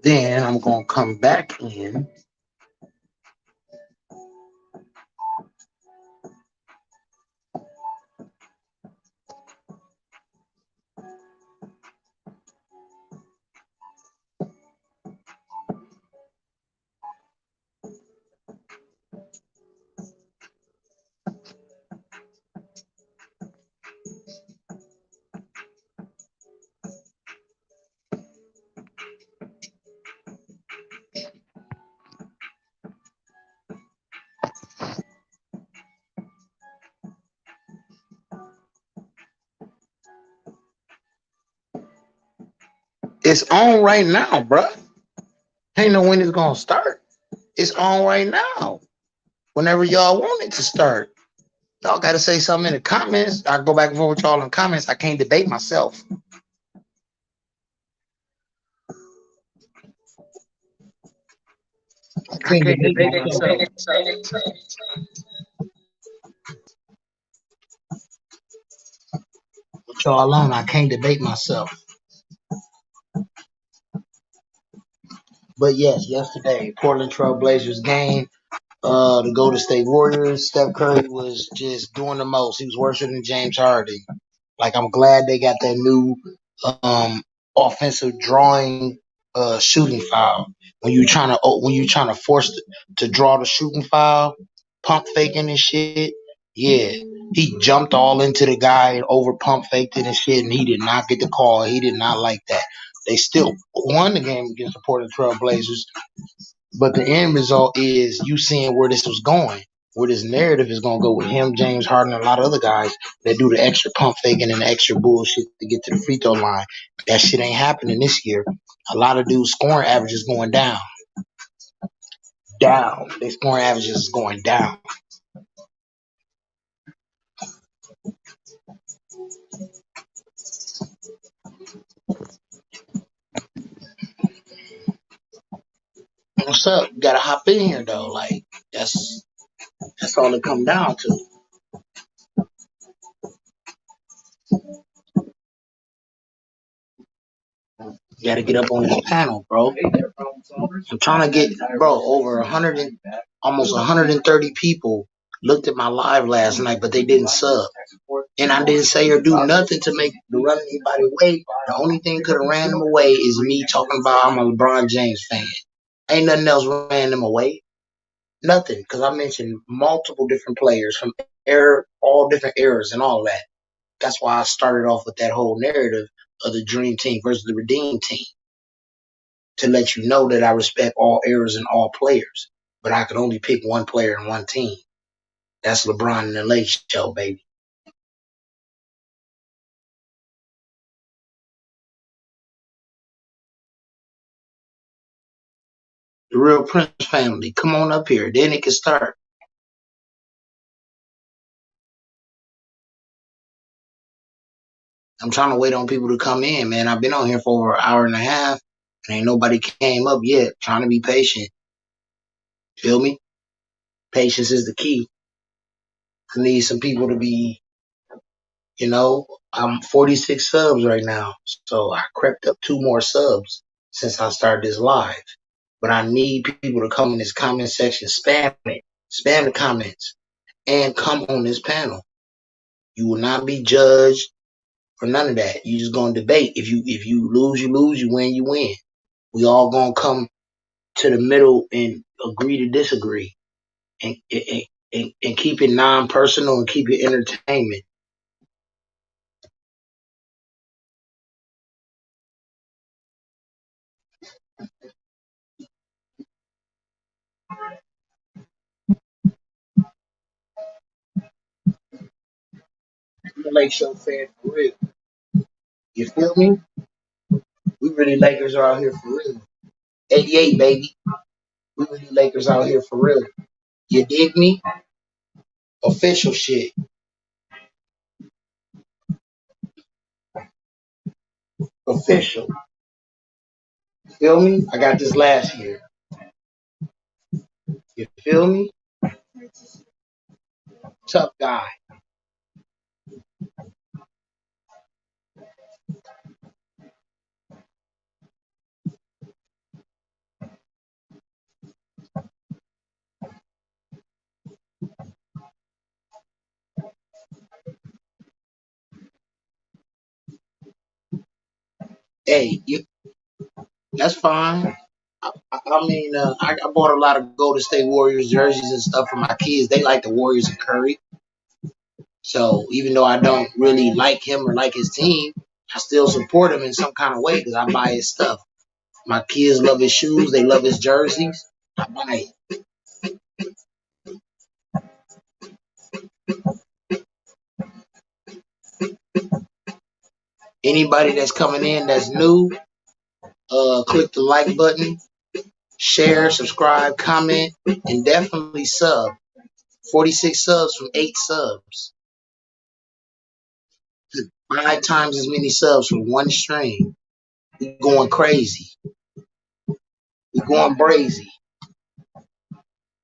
Then I'm gonna come back in. It's on right now, bruh. Ain't know when it's gonna start. It's on right now. Whenever y'all want it to start. Y'all gotta say something in the comments. I go back and forth with y'all in the comments. I can't debate myself. I I can't can't debate debate myself. myself. With y'all alone, I can't debate myself. But yes, yesterday, Portland Trail Blazers game. The Golden State Warriors. Steph Curry was just doing the most. He was worse than James Harden. Like I'm glad they got that new um, offensive drawing shooting foul. When you trying to force to draw the shooting foul, pump faking and shit. Yeah, he jumped all into the guy and over pump faked it and shit, and he did not get the call. He did not like that. They still won the game against the Portland Trail Blazers, but the end result is you seeing where this was going, where this narrative is going to go with him, James Harden, and a lot of other guys that do the extra pump faking and the extra bullshit to get to the free throw line. That shit ain't happening this year. A lot of dudes' scoring averages going down. Down. Their scoring averages is going down. What's up? You gotta hop in here though. Like that's all it come down to. You gotta get up on this panel, bro. I'm trying to get, bro, over 100 and almost 130 people looked at my live last night, but they didn't sub. And I didn't say or do nothing to run anybody away. The only thing could have ran them away is me talking about I'm a LeBron James fan. Ain't nothing else ran them away. Nothing, because I mentioned multiple different players from all different eras and all that. That's why I started off with that whole narrative of the Dream Team versus the Redeem Team, to let you know that I respect all eras and all players, but I could only pick one player and one team. That's LeBron and the Late Show, baby. The Real Prince family, come on up here. Then it can start. I'm trying to wait on people to come in, man. I've been on here for over an hour and a half, and ain't nobody came up yet. Trying to be patient. Feel me? Patience is the key. I need some people to be, I'm 46 subs right now, so I crept up 2 more subs since I started this live. But I need people to come in this comment section, spam it, spam the comments, and come on this panel. You will not be judged for none of that. You just gonna debate. If you lose, you lose. You win, you win. We all gonna come to the middle and agree to disagree, and keep it non-personal and keep it entertainment. I'm a Lake Show fan for real. You feel me? We really Lakers are out here for real. 88, baby. We really Lakers out here for real. You dig me? Official shit. Official. Feel me? I got this last year. You feel me? Tough guy. Hey, that's fine. I bought a lot of Golden State Warriors jerseys and stuff for my kids. They like the Warriors and Curry. So even though I don't really like him or like his team, I still support him in some kind of way because I buy his stuff. My kids love his shoes. They love his jerseys. I buy it. Anybody that's coming in that's new, click the like button, share, subscribe, comment, and definitely sub. 46 subs from 8 subs. 5 times as many subs from one stream. We going crazy. We going brazy.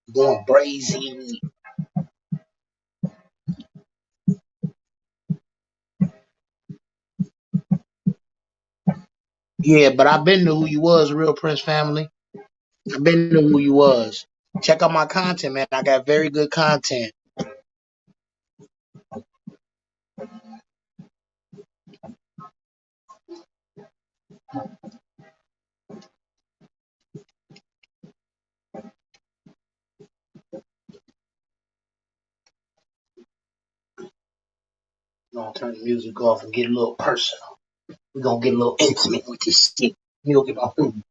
We going brazy. Yeah, but I've been to who you was, Real Prince family. I've been to who you was. Check out my content, man. I got very good content. We're gonna turn the music off and get a little personal. We're gonna get a little intimate with this shit. You don't get my food.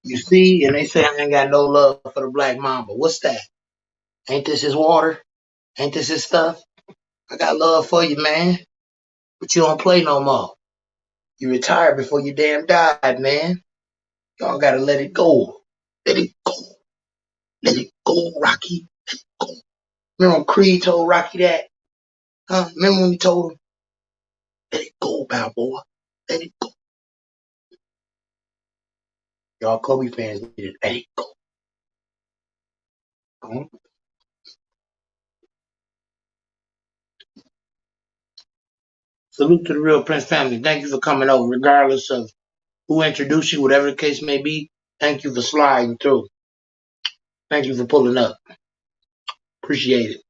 You see, and they say I ain't got no love for the black mamba. What's that? Ain't this his water? Ain't this his stuff? I got love for you, man. But you don't play no more. You retired before you damn died, man. Y'all gotta let it go. Let it go. Let it go, Rocky. Go. Remember when Creed told Rocky that? Huh? Remember when he told him, let it go, Balboa. Let it go. Y'all Kobe fans need to let it go. Huh? Salute to the Real Prince family. Thank you for coming over, regardless of who introduced you, whatever the case may be. Thank you for sliding through. Thank you for pulling up. Appreciate it.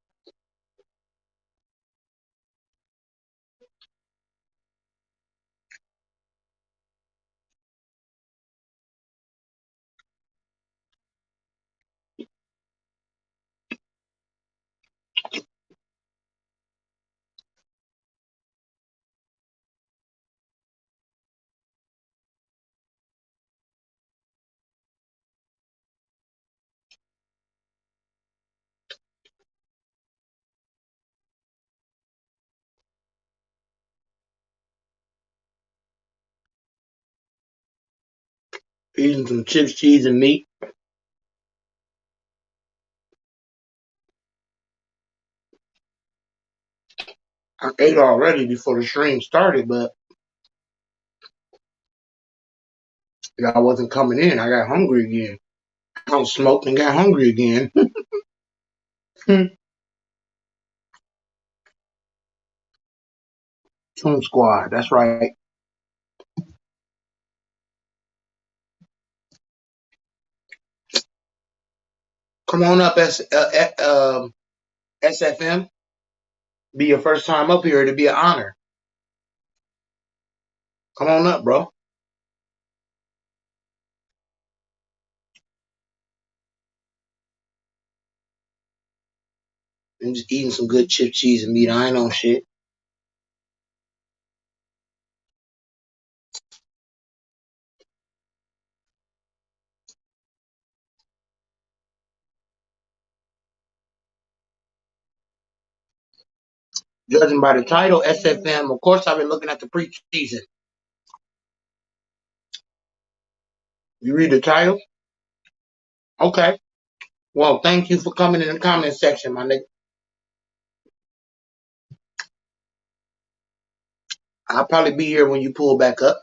Eating some chips, cheese, and meat. I ate already before the stream started, but I wasn't coming in. I got hungry again. I don't smoke and got hungry again. Toon Squad, that's right. Come on up, SFM. Be your first time up here. It'll be an honor. Come on up, bro. I'm just eating some good chip, cheese, and meat. I ain't on shit. Judging by the title, SFM. Of course, I've been looking at the preseason. You read the title? Okay. Well, thank you for coming in the comment section, my nigga. I'll probably be here when you pull back up.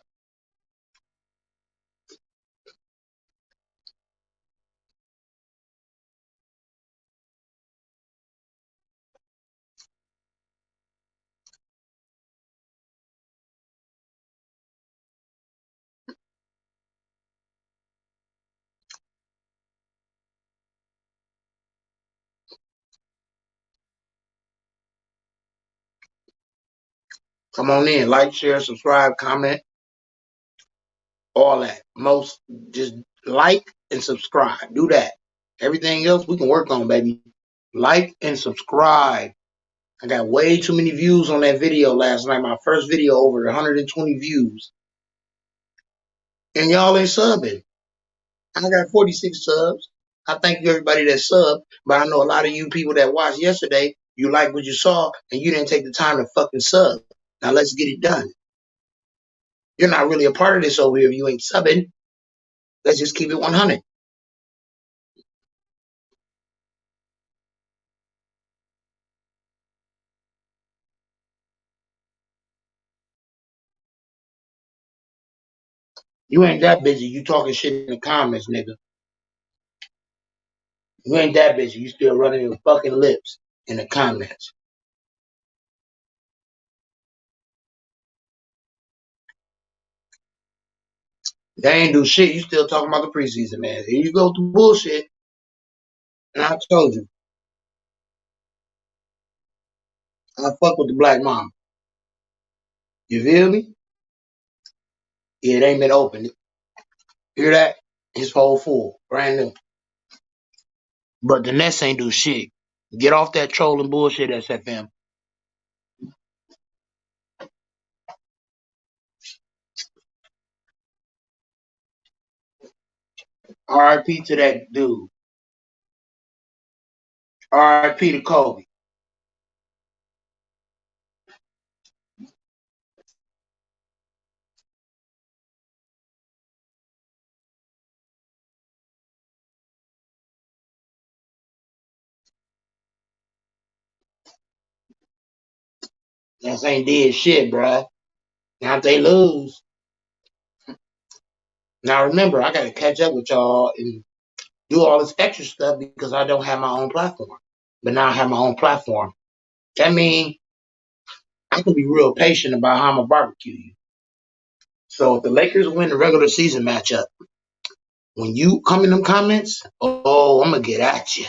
Come on in. Like, share, subscribe, comment, all that. Most just like and subscribe. Do that. Everything else we can work on, baby. Like and subscribe. I got way too many views on that video last night. My first video over 120 views. And y'all ain't subbing. I got 46 subs. I thank you everybody that subbed, but I know a lot of you people that watched yesterday, you like what you saw and you didn't take the time to fucking sub. Now let's get it done. You're not really a part of this over here if you ain't subbing. Let's just keep it 100. You ain't that busy. You talking shit in the comments, nigga. You ain't that busy. You still running your fucking lips in the comments. They ain't do shit. You still talking about the preseason, man. Here you go through bullshit. And I told you, I fuck with the black mama. You feel me? Yeah, it ain't been opened. Hear that? It's whole full. Brand new. But the Nets ain't do shit. Get off that trolling bullshit, SFM. RIP to that dude. RIP to Kobe. Nets ain't did shit, bruh. Now if they lose. Now remember, I gotta catch up with y'all and do all this extra stuff because I don't have my own platform. But now I have my own platform. That means I can be real patient about how I'm gonna barbecue you. So if the Lakers win the regular season matchup, when you come in them comments, oh, I'm gonna get at you.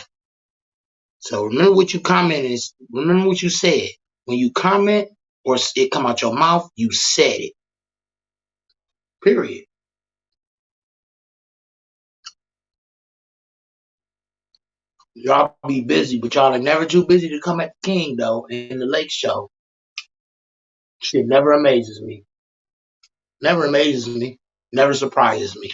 So remember what you commented. Remember what you said. When you comment or it come out your mouth, you said it. Period. Y'all be busy, but y'all are never too busy to come at the King though in the Lake Show. Shit never amazes me. Never amazes me. Never surprises me.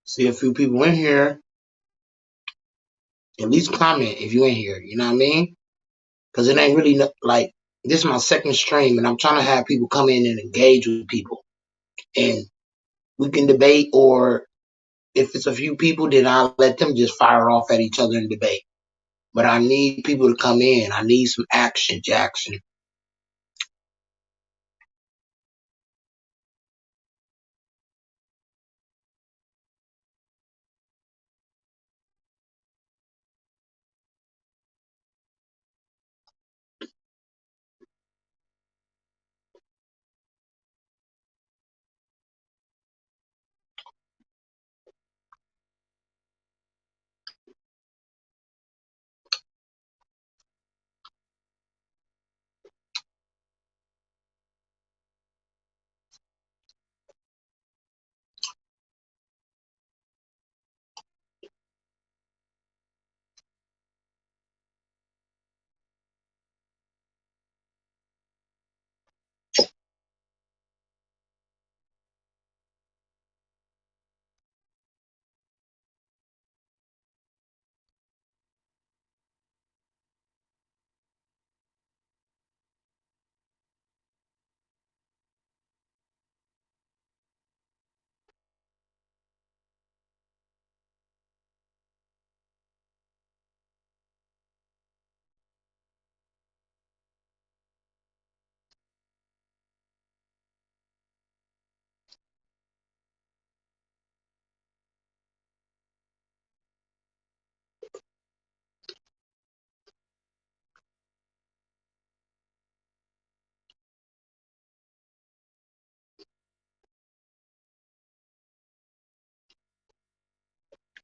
See a few people in here. At least comment if you in here. You know what I mean? Because it ain't really like this is my second stream, and I'm trying to have people come in and engage with people, and we can debate. Or if it's a few people, then I'll let them just fire off at each other and debate. But I need people to come in. I need some action, Jackson.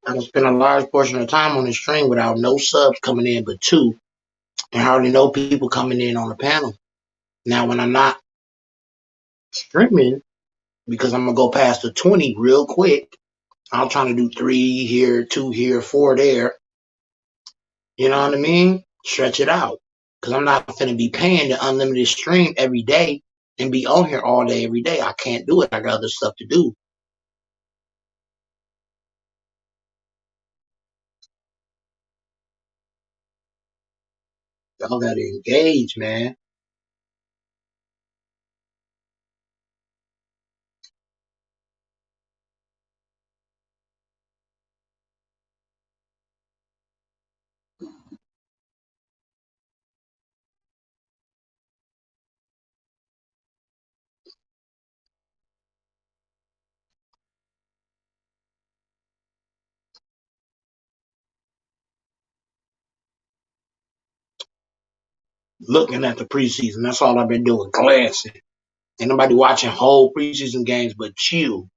I can spend a large portion of the time on the stream without no subs coming in but two, and hardly no people coming in on the panel. Now, when I'm not streaming, because I'm gonna go past the 20 real quick, I'm trying to do 3 here, 2 here, 4 there. You know what I mean? Stretch it out. Because I'm not finna be paying the unlimited stream every day and be on here all day, every day. I can't do it. I got other stuff to do. Y'all gotta engage, man. Looking at the preseason. That's all I've been doing. Glancing. Ain't nobody watching whole preseason games but you.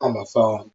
On my phone.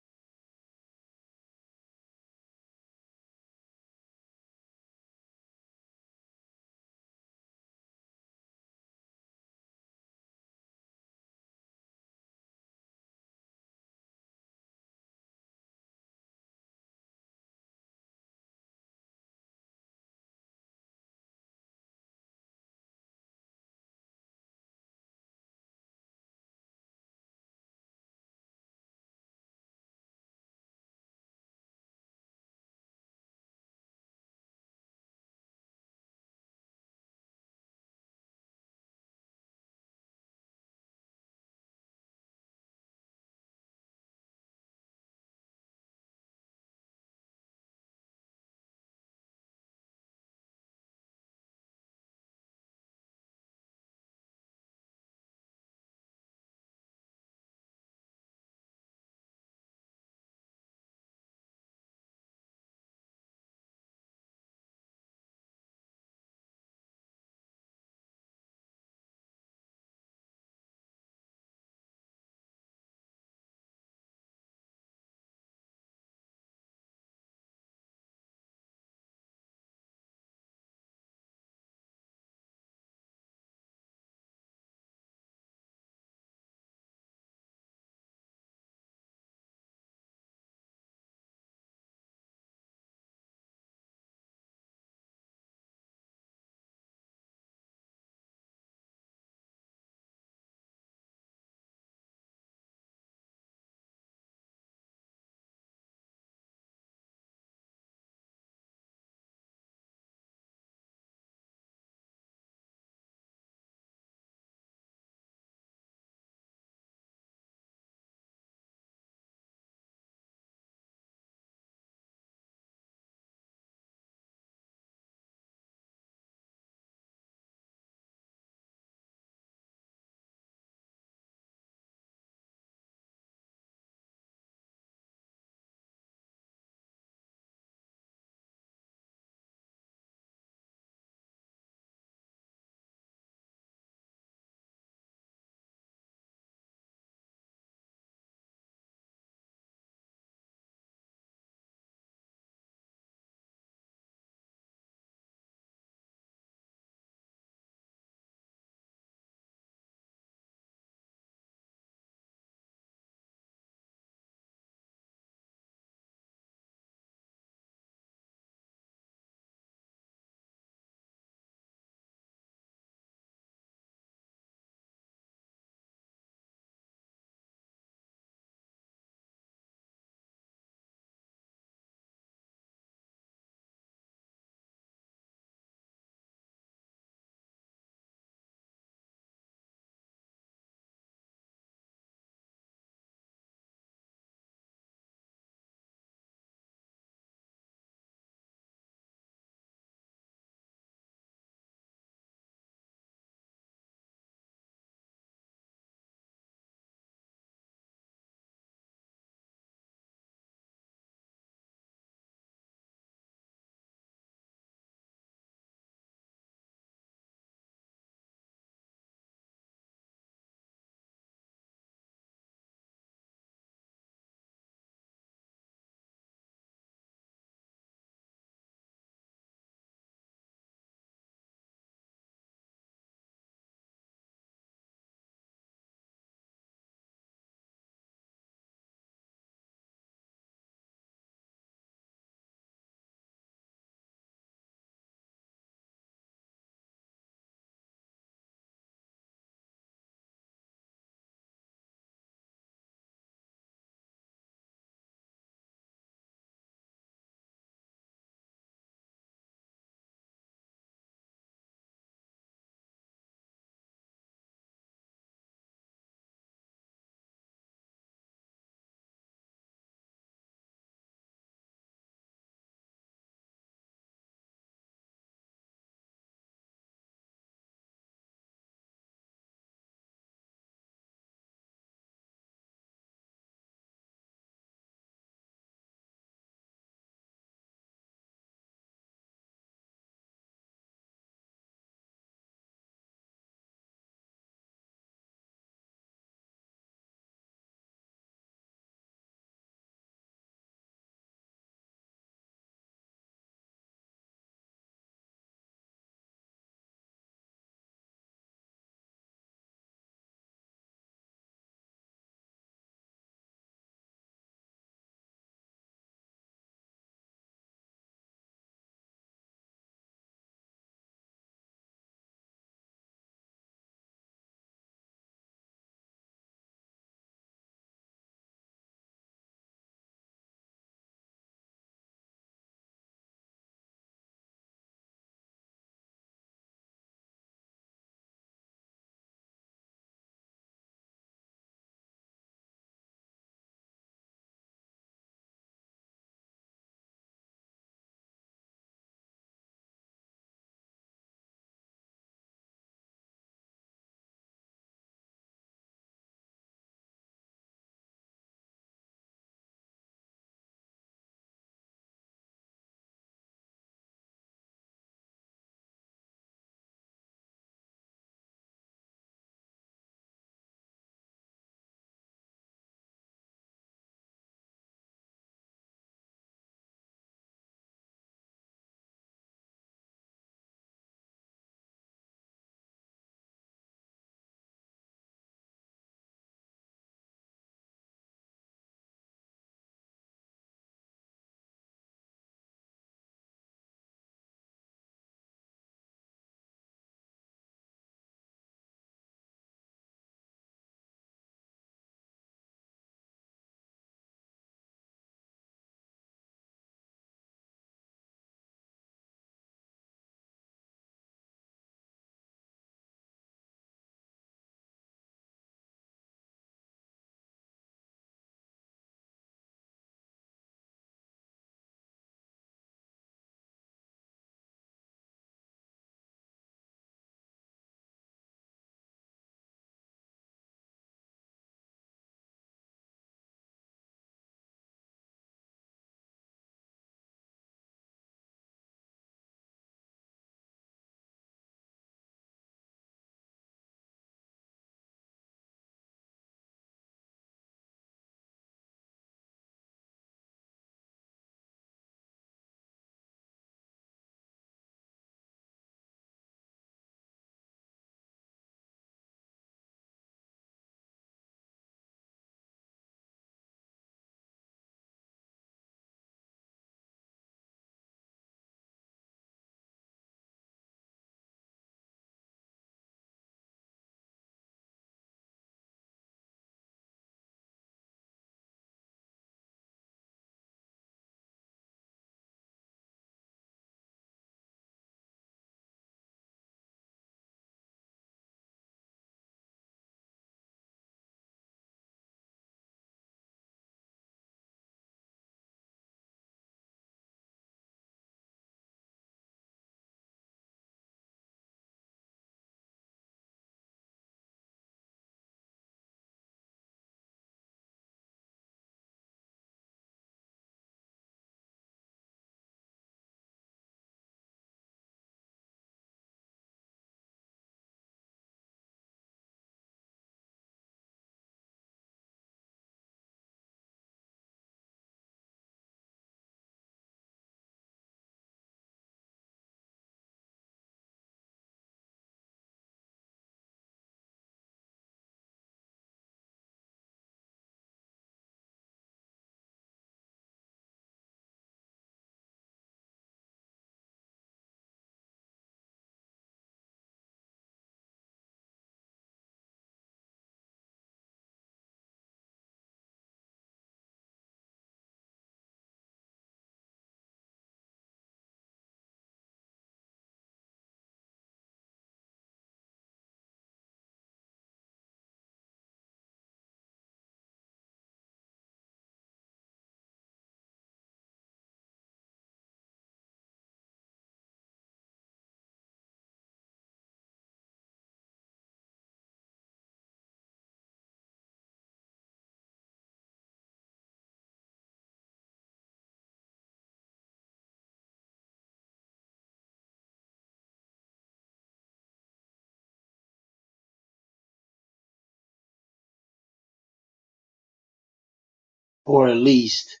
for at least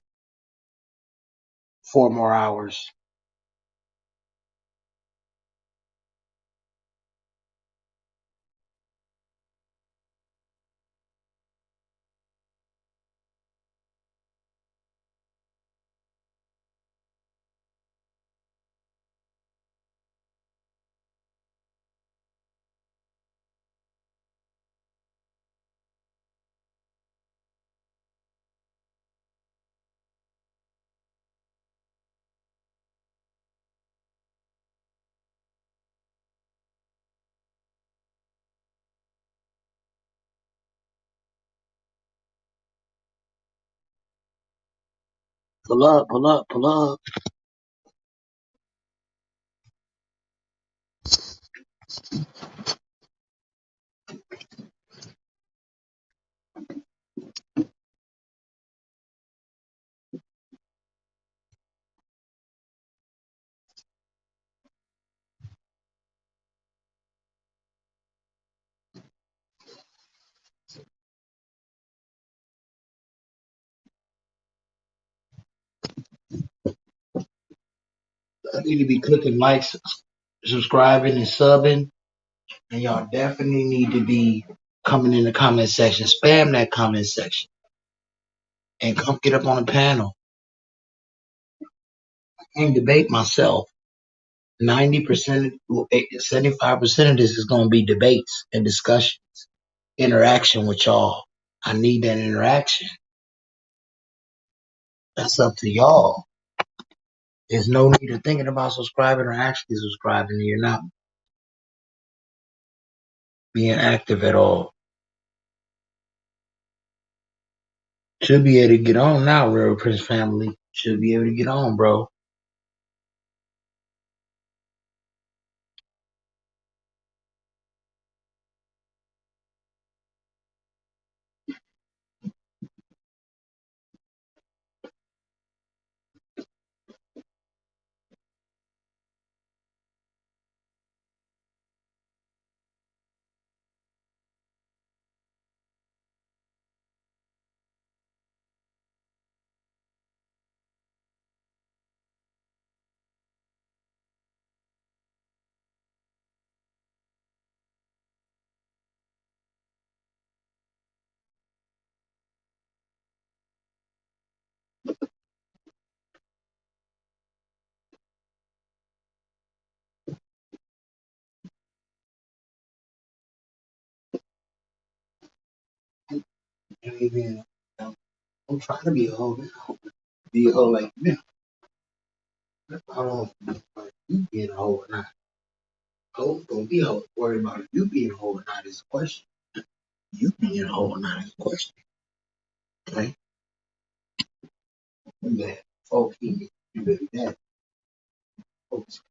4 more hours. Pull up, pull up, pull up. I need to be clicking likes, subscribing, and subbing. And y'all definitely need to be coming in the comment section. Spam that comment section. And come get up on the panel. I can't debate myself. 90%, 75% of this is going to be debates and discussion, interaction with y'all. I need that interaction. That's up to y'all. There's no need of thinking about subscribing or actually subscribing. You're not being active at all. Should be able to get on now, Real Prince family. Should be able to get on, bro. I'm trying to be a hoe now. Be a hoe like me. I don't know if you being a hoe or not. Hoes gonna be hoes. Worry about if you being a hoe or not is a question. You being a hoe or not is a question. Okay? You bad. Oh, you better that. Folks.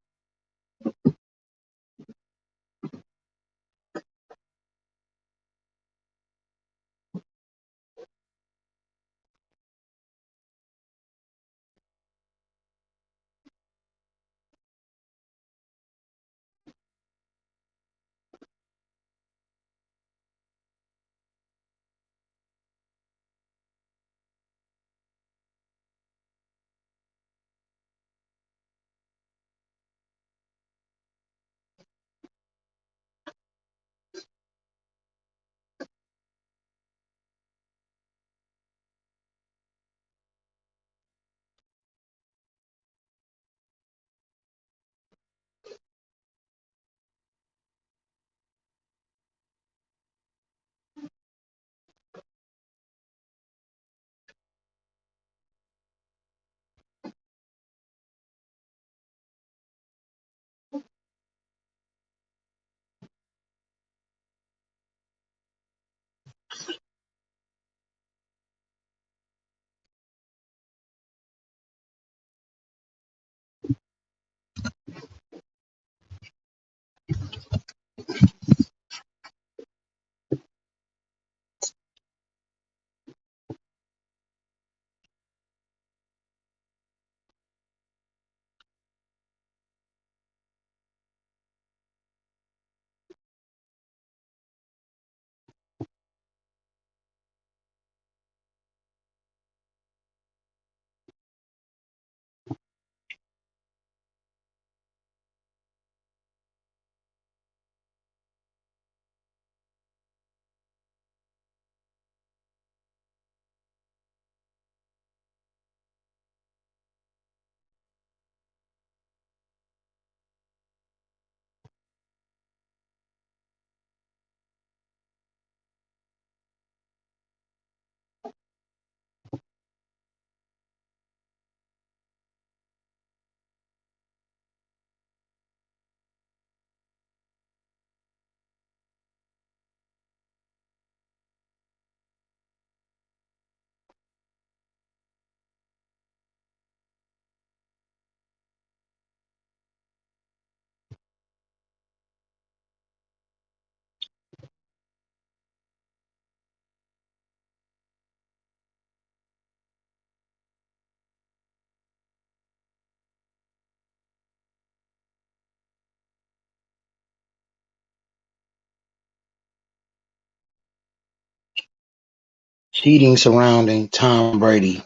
Cheating surrounding Tom Brady.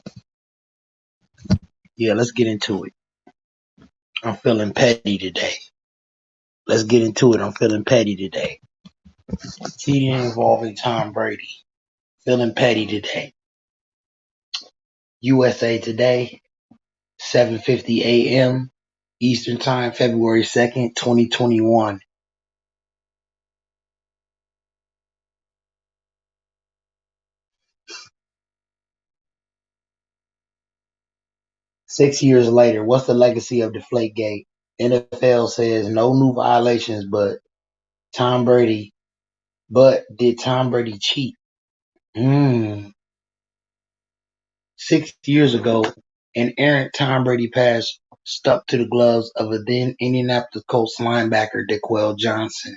Yeah, let's get into it. I'm feeling petty today. Let's get into it. I'm feeling petty today. Cheating involving Tom Brady. Feeling petty today. USA Today, 7:50 a.m. Eastern Time, February 2nd, 2021. Six years later, what's the legacy of Deflategate? NFL says no new violations, but Tom Brady. But did Tom Brady cheat? 6 years ago, an errant Tom Brady pass stuck to the gloves of a then Indianapolis Colts linebacker, D'Qwell Jackson.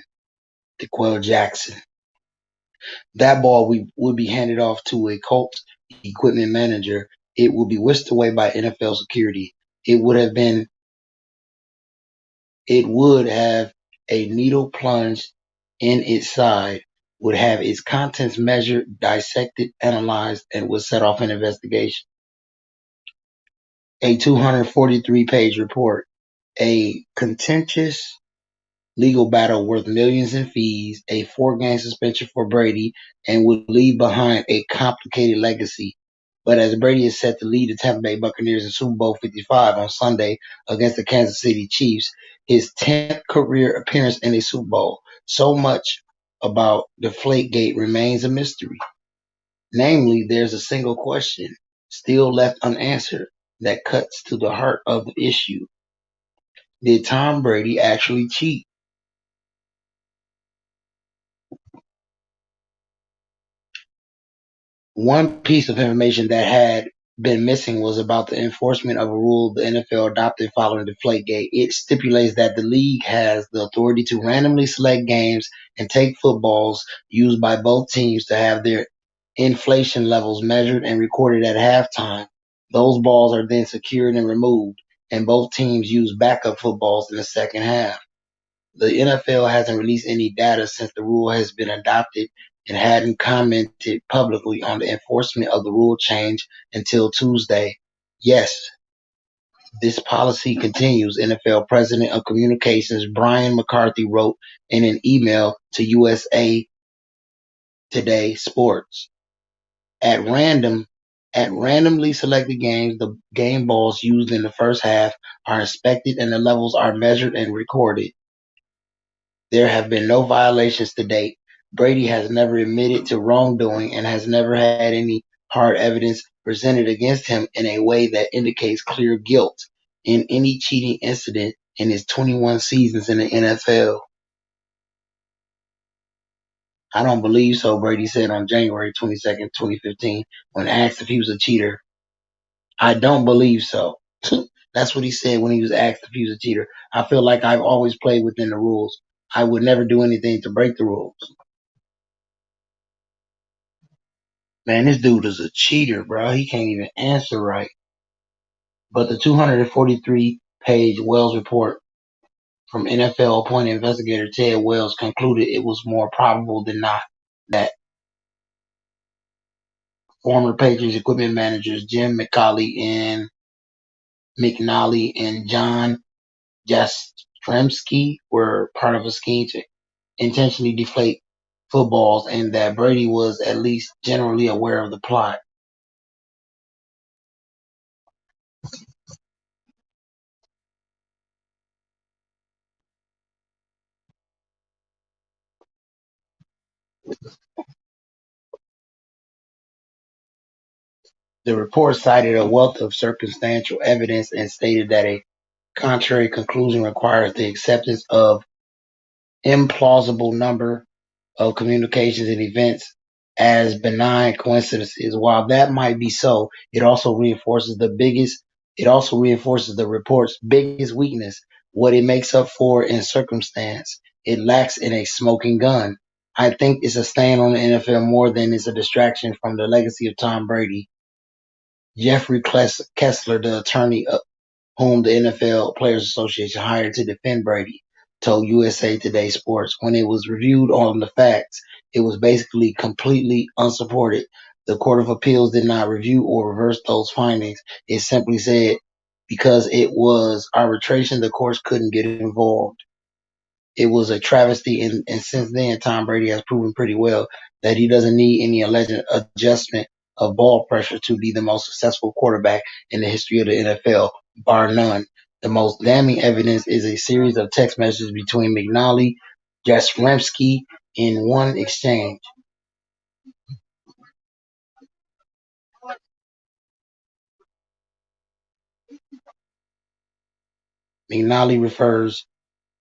That ball would be handed off to a Colts equipment manager. It would be whisked away by NFL security. It would have a needle plunged in its side, would have its contents measured, dissected, analyzed, and would set off an investigation. A 243-page report. A contentious legal battle worth millions in fees, a 4-game suspension for Brady, and would leave behind a complicated legacy. But as Brady is set to lead the Tampa Bay Buccaneers in Super Bowl 55 on Sunday against the Kansas City Chiefs, his 10th career appearance in a Super Bowl, so much about Deflategate remains a mystery. Namely, there's a single question still left unanswered that cuts to the heart of the issue. Did Tom Brady actually cheat? One piece of information that had been missing was about the enforcement of a rule the NFL adopted following Deflategate. It stipulates that the league has the authority to randomly select games and take footballs used by both teams to have their inflation levels measured and recorded at halftime. Those balls are then secured and removed, and both teams use backup footballs in the second half. The NFL hasn't released any data since the rule has been adopted and hadn't commented publicly on the enforcement of the rule change until Tuesday. Yes, this policy continues, NFL President of Communications Brian McCarthy wrote in an email to USA Today Sports. At randomly selected games, the game balls used in the first half are inspected and the levels are measured and recorded. There have been no violations to date. Brady has never admitted to wrongdoing and has never had any hard evidence presented against him in a way that indicates clear guilt in any cheating incident in his 21 seasons in the NFL. I don't believe so, Brady said on January 22nd, 2015, when asked if he was a cheater. I don't believe so. That's what he said when he was asked if he was a cheater. I feel like I've always played within the rules. I would never do anything to break the rules. Man, this dude is a cheater, bro. He can't even answer right. But the 243-page Wells report from NFL appointed investigator Ted Wells concluded it was more probable than not that former Patriots equipment managers Jim McNally and John Jastremski were part of a scheme to intentionally deflate footballs and that Brady was at least generally aware of the plot. The report cited a wealth of circumstantial evidence and stated that a contrary conclusion requires the acceptance of implausible number of communications and events as benign coincidences. While that might be so, it also reinforces the report's biggest weakness, what it makes up for in circumstance. It lacks in a smoking gun. I think it's a stain on the NFL more than it's a distraction from the legacy of Tom Brady. Jeffrey Kessler, the attorney whom the NFL Players Association hired to defend Brady, told USA Today Sports when it was reviewed on the facts, it was basically completely unsupported. The Court of Appeals did not review or reverse those findings. It simply said because it was arbitration, the courts couldn't get involved. It was a travesty, and since then, Tom Brady has proven pretty well that he doesn't need any alleged adjustment of ball pressure to be the most successful quarterback in the history of the NFL, bar none. The most damning evidence is a series of text messages between McNally, Jastrzemski in one exchange. McNally refers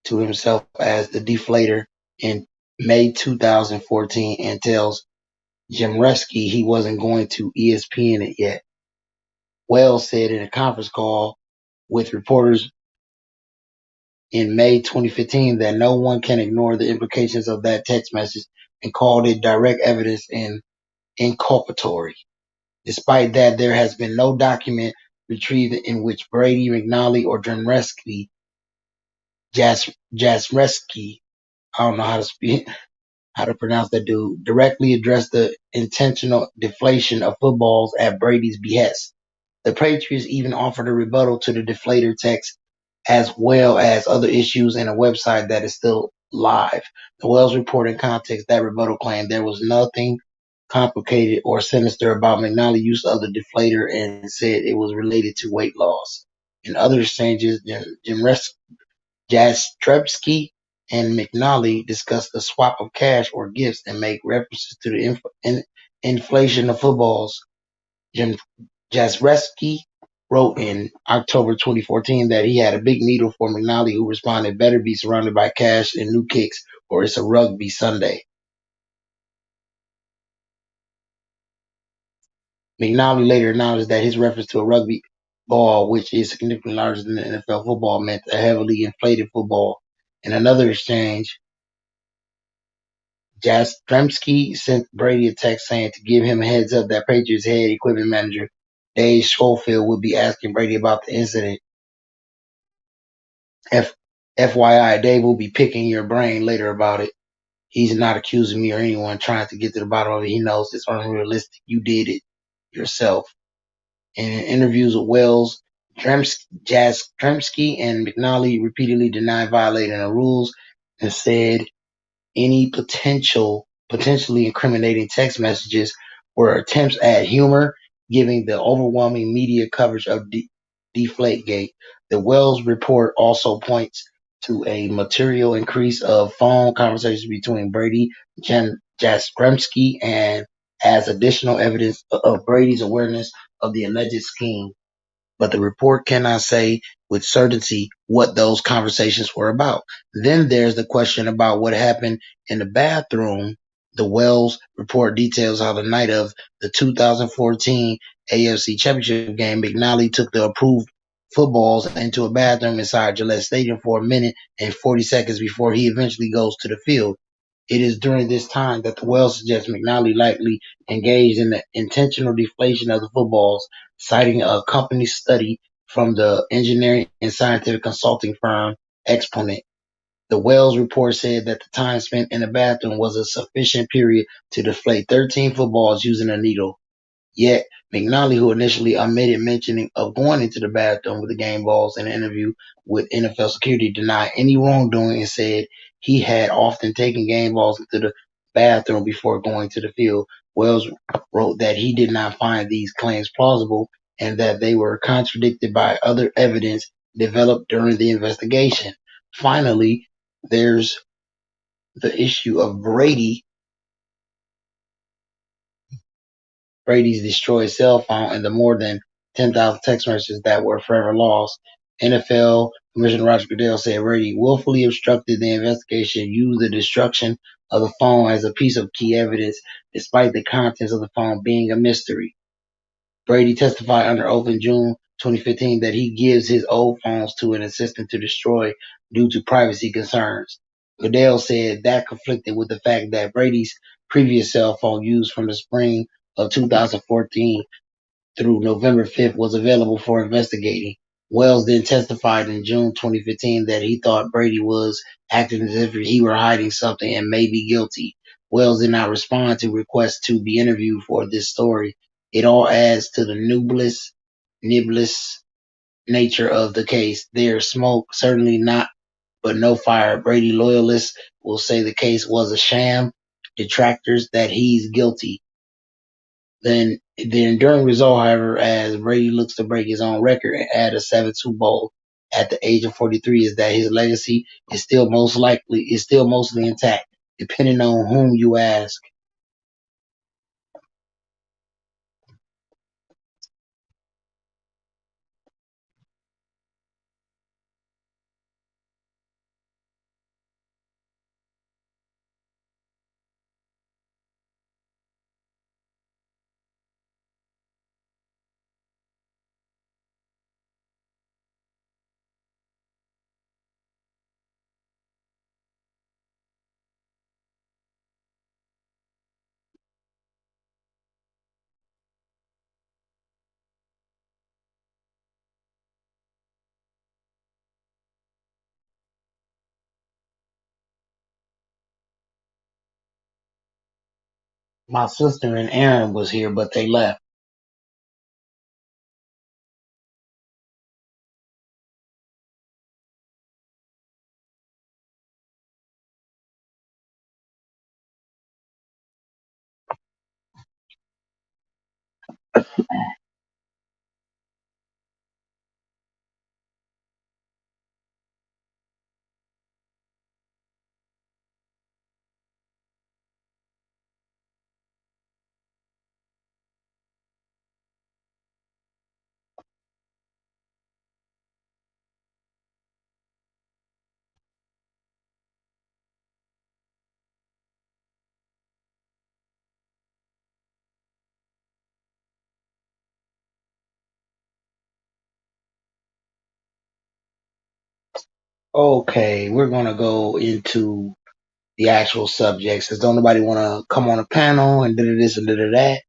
to himself as the deflator in May 2014 and tells Jemreski he wasn't going to ESPN it yet. Wells said in a conference call with reporters in May 2015 that no one can ignore the implications of that text message and called it direct evidence and inculpatory. Despite that, there has been no document retrieved in which Brady, McNally, or Jemreski, I don't know how to pronounce that dude, directly addressed the intentional deflation of footballs at Brady's behest. The Patriots even offered a rebuttal to the deflator text as well as other issues in a website that is still live. The Wells report in context that rebuttal claimed there was nothing complicated or sinister about McNally's use of the deflator and said it was related to weight loss. In other exchanges, Jastrzemski and McNally discussed the swap of cash or gifts and make references to the inflation of footballs. Jastrzemski wrote in October 2014 that he had a big needle for McNally, who responded, "Better be surrounded by cash and new kicks, or it's a rugby Sunday." McNally later acknowledged that his reference to a rugby ball, which is significantly larger than the NFL football, meant a heavily inflated football. In another exchange, Jastrzemski sent Brady a text saying to give him a heads up that Patriots head equipment manager Dave Schofield would be asking Brady about the incident. FYI, Dave will be picking your brain later about it. He's not accusing me or anyone trying to get to the bottom of it. He knows it's unrealistic. You did it yourself. In interviews with Wells, Jastrzemski and McNally repeatedly denied violating the rules and said any potentially incriminating text messages were attempts at humor, giving the overwhelming media coverage of Deflategate. The Wells report also points to a material increase of phone conversations between Brady and Jastrzemski and as additional evidence of Brady's awareness of the alleged scheme. But the report cannot say with certainty what those conversations were about. Then there's the question about what happened in the bathroom. The Wells report details how the night of the 2014 AFC Championship game, McNally took the approved footballs into a bathroom inside Gillette Stadium for a minute and 40 seconds before he eventually goes to the field. It is during this time that the Wells suggests McNally likely engaged in the intentional deflation of the footballs, citing a company study from the engineering and scientific consulting firm Exponent. The Wells report said that the time spent in the bathroom was a sufficient period to deflate 13 footballs using a needle. Yet, McNally, who initially omitted mentioning of going into the bathroom with the game balls in an interview with NFL security, denied any wrongdoing and said he had often taken game balls into the bathroom before going to the field. Wells wrote that he did not find these claims plausible and that they were contradicted by other evidence developed during the investigation. Finally, there's the issue of Brady's destroyed cell phone and the more than 10,000 text messages that were forever lost. NFL Commissioner Roger Goodell said Brady willfully obstructed the investigation, used the destruction of the phone as a piece of key evidence, despite the contents of the phone being a mystery. Brady testified under oath in June 2015 that he gives his old phones to an assistant to destroy due to privacy concerns. Goodell said that conflicted with the fact that Brady's previous cell phone used from the spring of 2014 through November 5th was available for investigating. Wells then testified in June 2015 that he thought Brady was acting as if he were hiding something and may be guilty. Wells did not respond to requests to be interviewed for this story. It all adds to the nebulous nature of the case. There's smoke, certainly not, but no fire. Brady loyalists will say the case was a sham. Detractors that he's guilty. The enduring result, however, as Brady looks to break his own record and add a seventh Super Bowl at the age of 43, is that his legacy is still mostly intact, depending on whom you ask. My sister and Aaron was here, but they left. Okay, we're gonna go into the actual subject. Since don't nobody want to come on a panel and do this and do that,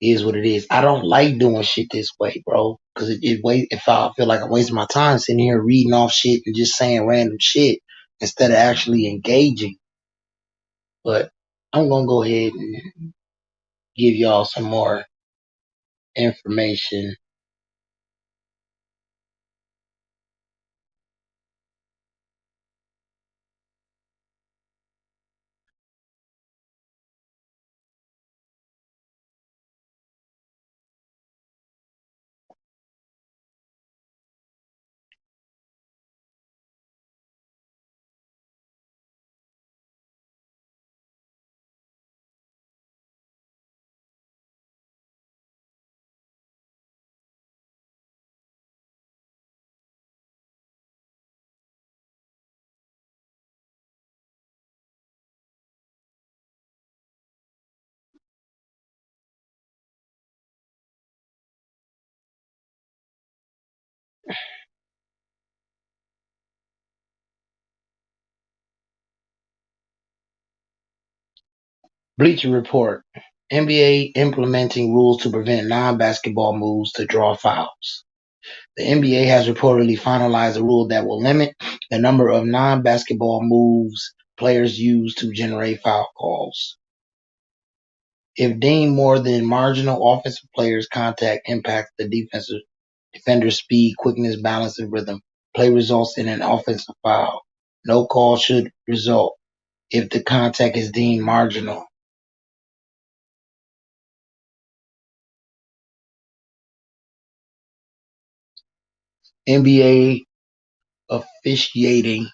is what it is. I don't like doing shit this way, bro, because if I feel like I'm wasting my time sitting here reading off shit and just saying random shit instead of actually engaging. But I'm gonna go ahead and give y'all some more information. Bleacher Report: NBA implementing rules to prevent non-basketball moves to draw fouls. The NBA has reportedly finalized a rule that will limit the number of non-basketball moves players use to generate foul calls. If deemed more than marginal, offensive players' contact impacts the defender's speed, quickness, balance, and rhythm. Play results in an offensive foul. No call should result if the contact is deemed marginal. NBA officiating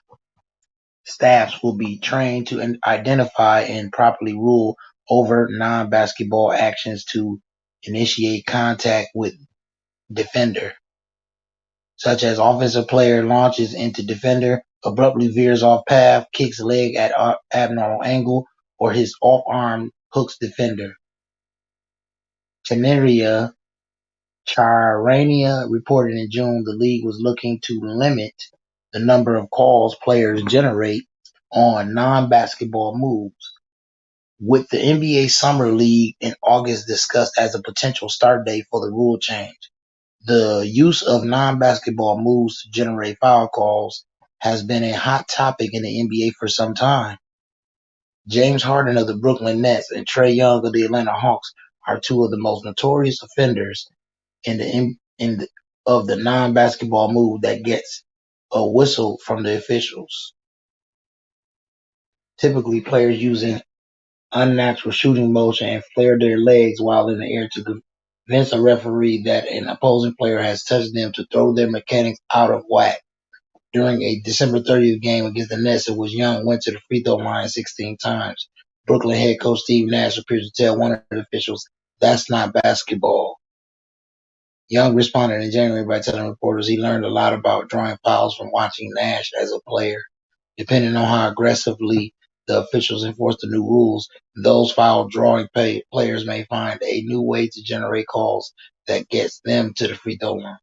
staffs will be trained to identify and properly rule over non-basketball actions to initiate contact with defender, such as offensive player launches into defender, abruptly veers off path, kicks leg at abnormal angle, or his off arm hooks defender. Charania reported in June the league was looking to limit the number of calls players generate on non-basketball moves, with the NBA Summer League in August discussed as a potential start date for the rule change. The use of non-basketball moves to generate foul calls has been a hot topic in the NBA for some time. James Harden of the Brooklyn Nets and Trae Young of the Atlanta Hawks are two of the most notorious offenders of the non-basketball move that gets a whistle from the officials. Typically, players using unnatural shooting motion and flare their legs while in the air to convince a referee that an opposing player has touched them to throw their mechanics out of whack. During a December 30th game against the Nets, in which Young went to the free throw line 16 times, Brooklyn head coach Steve Nash appears to tell one of the officials, "That's not basketball." Young responded in January by telling reporters he learned a lot about drawing fouls from watching Nash as a player. Depending on how aggressively the officials enforce the new rules, those foul drawing players may find a new way to generate calls that gets them to the free throw line.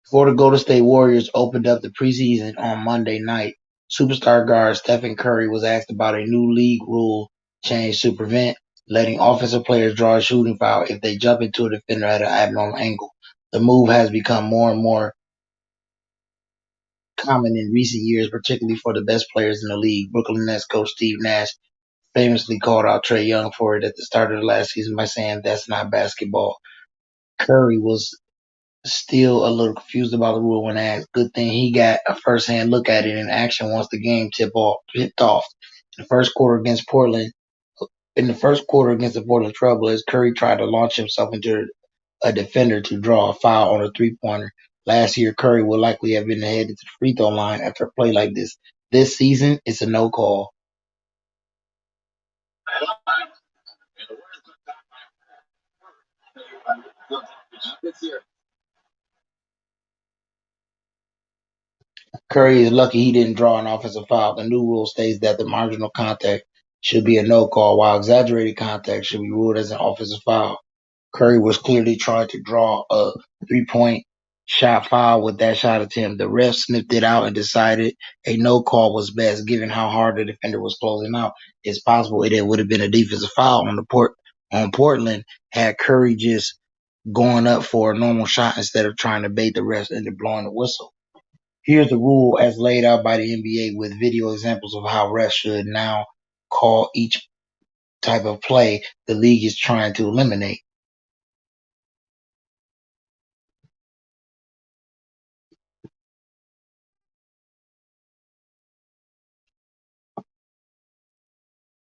Before the Golden State Warriors opened up the preseason on Monday night, superstar guard Stephen Curry was asked about a new league rule change to prevent letting offensive players draw a shooting foul if they jump into a defender at an abnormal angle. The move has become more and more common in recent years, particularly for the best players in the league. Brooklyn Nets coach Steve Nash famously called out Trae Young for it at the start of the last season by saying, "That's not basketball." Curry was still a little confused about the rule when asked. Good thing he got a first-hand look at it in action once the game tipped off. In the first quarter against the Portland Trailblazers, Curry tried to launch himself into a defender to draw a foul on a three-pointer. Last year, Curry would likely have been headed to the free throw line after a play like this. This season, it's a no call. Curry is lucky he didn't draw an offensive foul. The new rule states that the marginal contact should be a no call, while exaggerated contact should be ruled as an offensive foul. Curry was clearly trying to draw a three-point shot foul with that shot attempt. The ref sniffed it out and decided a no call was best, given how hard the defender was closing out. It's possible it would have been a defensive foul on Portland had Curry just gone up for a normal shot instead of trying to bait the refs into blowing the whistle. Here's the rule as laid out by the NBA with video examples of how refs should now call each type of play the league is trying to eliminate.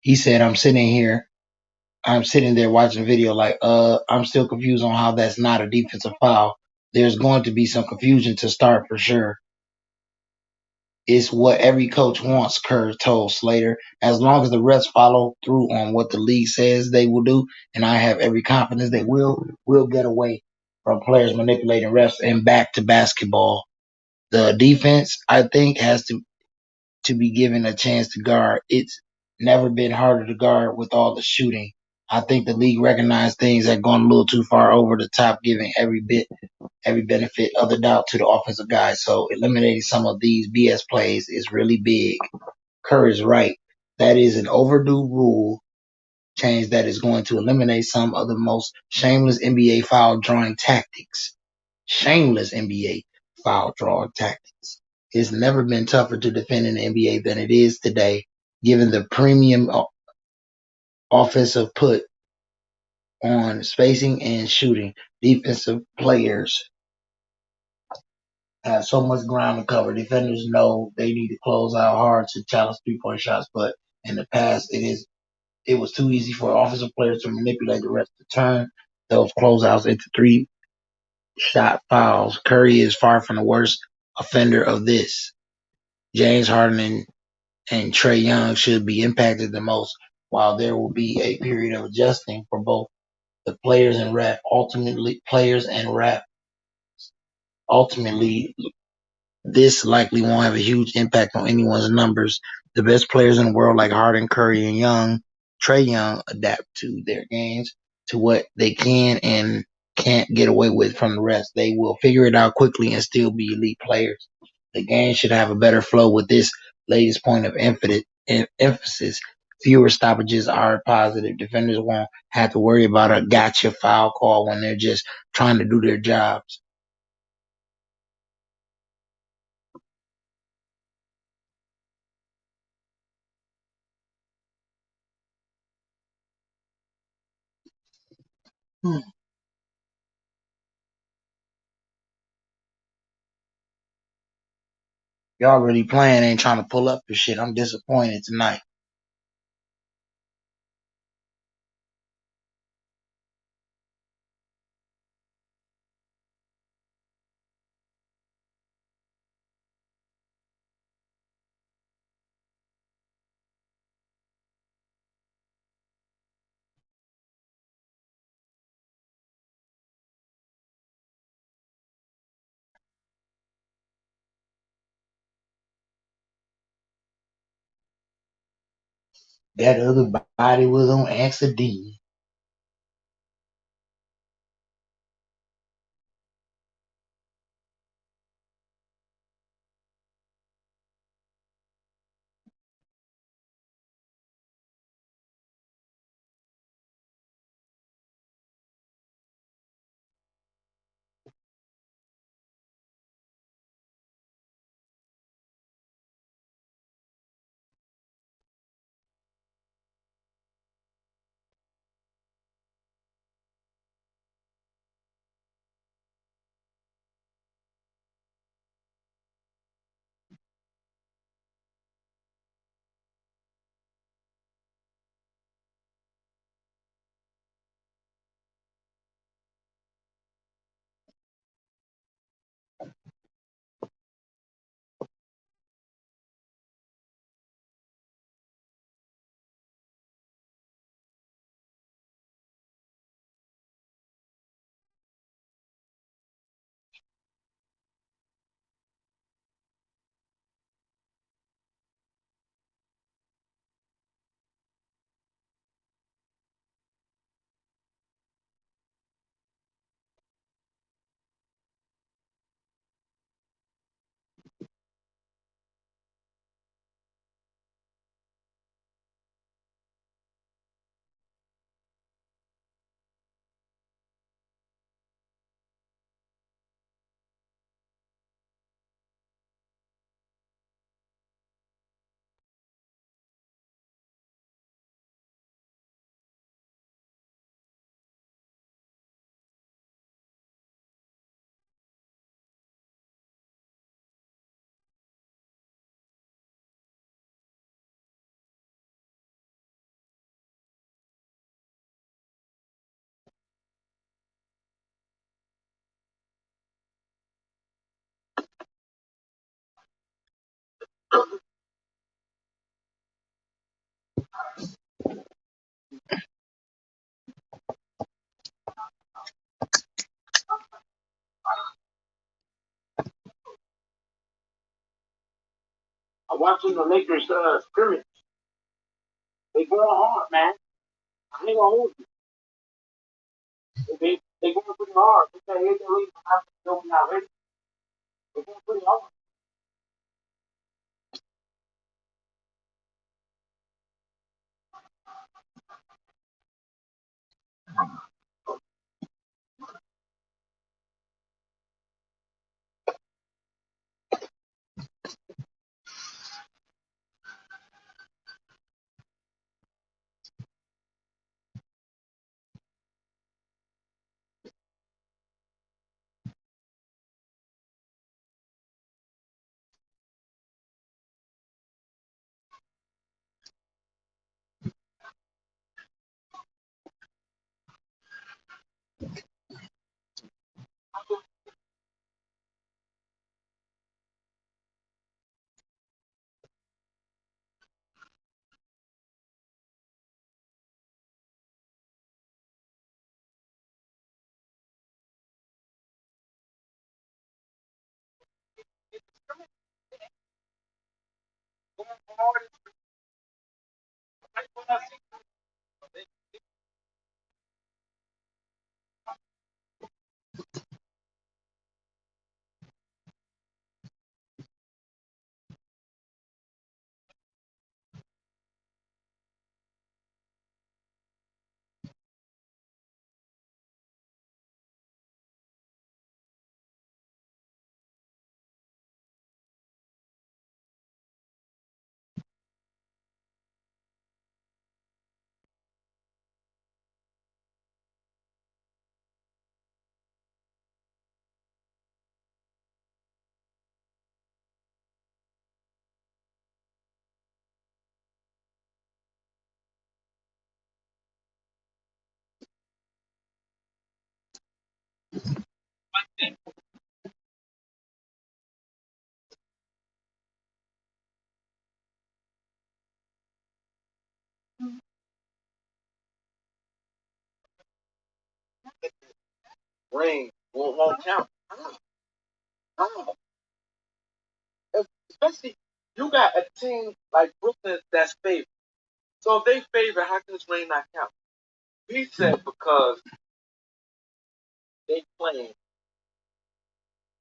He said, I'm sitting there watching the video like, I'm still confused on how that's not a defensive foul. There's going to be some confusion to start for sure. It's what every coach wants, Kerr told Slater. As long as the refs follow through on what the league says they will do, and I have every confidence they will get away from players manipulating refs and back to basketball. The defense, I think, has to be given a chance to guard. It's never been harder to guard with all the shooting. I think the league recognized things had gone a little too far over the top, giving every benefit of the doubt to the offensive guys. So eliminating some of these BS plays is really big. Kerr is right. That is an overdue rule change that is going to eliminate some of the most shameless NBA foul drawing tactics. Shameless NBA foul drawing tactics. It's never been tougher to defend in the NBA than it is today, given the premium offensive put on spacing and shooting. Defensive players have so much ground to cover. Defenders know they need to close out hard to challenge three-point shots, but in the past, it was too easy for offensive players to manipulate the refs to turn those closeouts into shot fouls. Curry is far from the worst offender of this. James Harden and Trae Young should be impacted the most, while there will be a period of adjusting for both the players and ref. Ultimately, this likely won't have a huge impact on anyone's numbers. The best players in the world, like Harden, Curry, and Trae Young, adapt to their games to what they can and can't get away with from the rest. They will figure it out quickly and still be elite players. The game should have a better flow with this latest point of emphasis. Fewer stoppages are positive. Defenders won't have to worry about a gotcha foul call when they're just trying to do their jobs. Hmm. Y'all really playing, ain't trying to pull up for shit. I'm disappointed tonight. That other body was on accident. I'm watching the Lakers scrimmage. They going hard, man. I ain't gonna hold you. They going pretty hard. They say hit the lead after going out ready. They going pretty hard. Ring won't count. How? Especially you got a team like Brooklyn that's favored. So if they favor, how can this ring not count? He said because they playing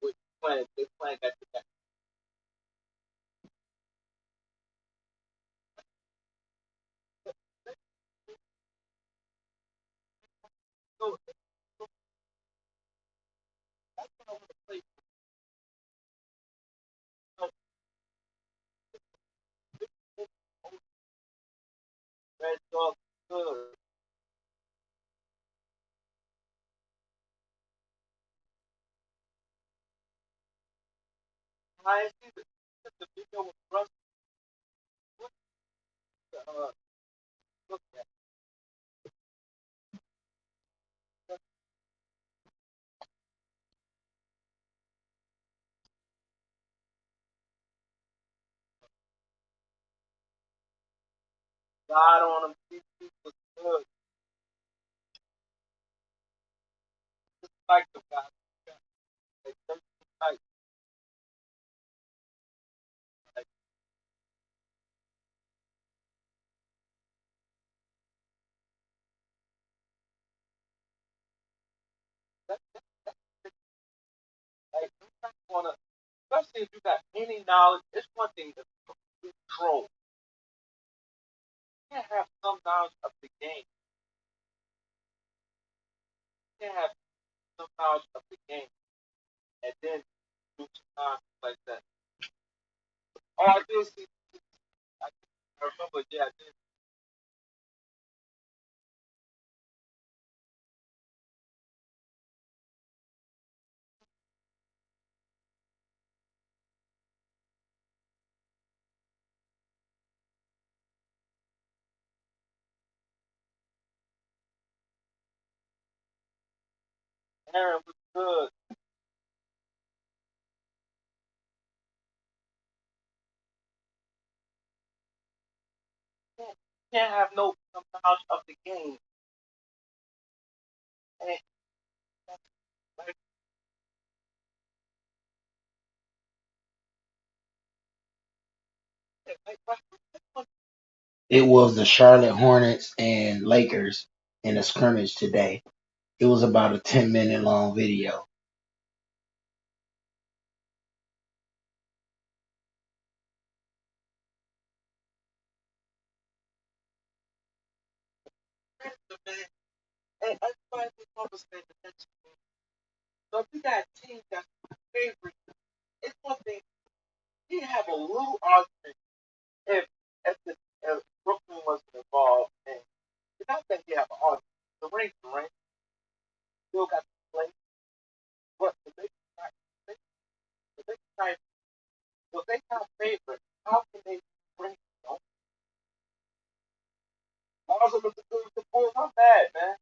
with they playing at the back. So that's what I want to play. So Red Dog good. I see the video with Russ. What look at God on him. He was good. Just like the guy. Like, like, like, that, like, you not wanna, especially if you got any knowledge. It's one thing to control. You can't have some knowledge of the game. You can't have some knowledge of the game and then do some nonsense like that. Oh, I did see. I remember. Yeah, I did. Aaron was good. You can't have no some knowledge of the game. And like, like, It was the Charlotte Hornets and Lakers in a scrimmage today. It was about a 10-minute long video. man, and everybody was understand the next game. So if you got teams that's favorite, it's one thing. You have a little argument if if Brooklyn wasn't involved, and I think you have an argument. The ring still got to play, but they, they type, so they not favorite. How can they bring? You know, also with the Bulls, I'm mad, man.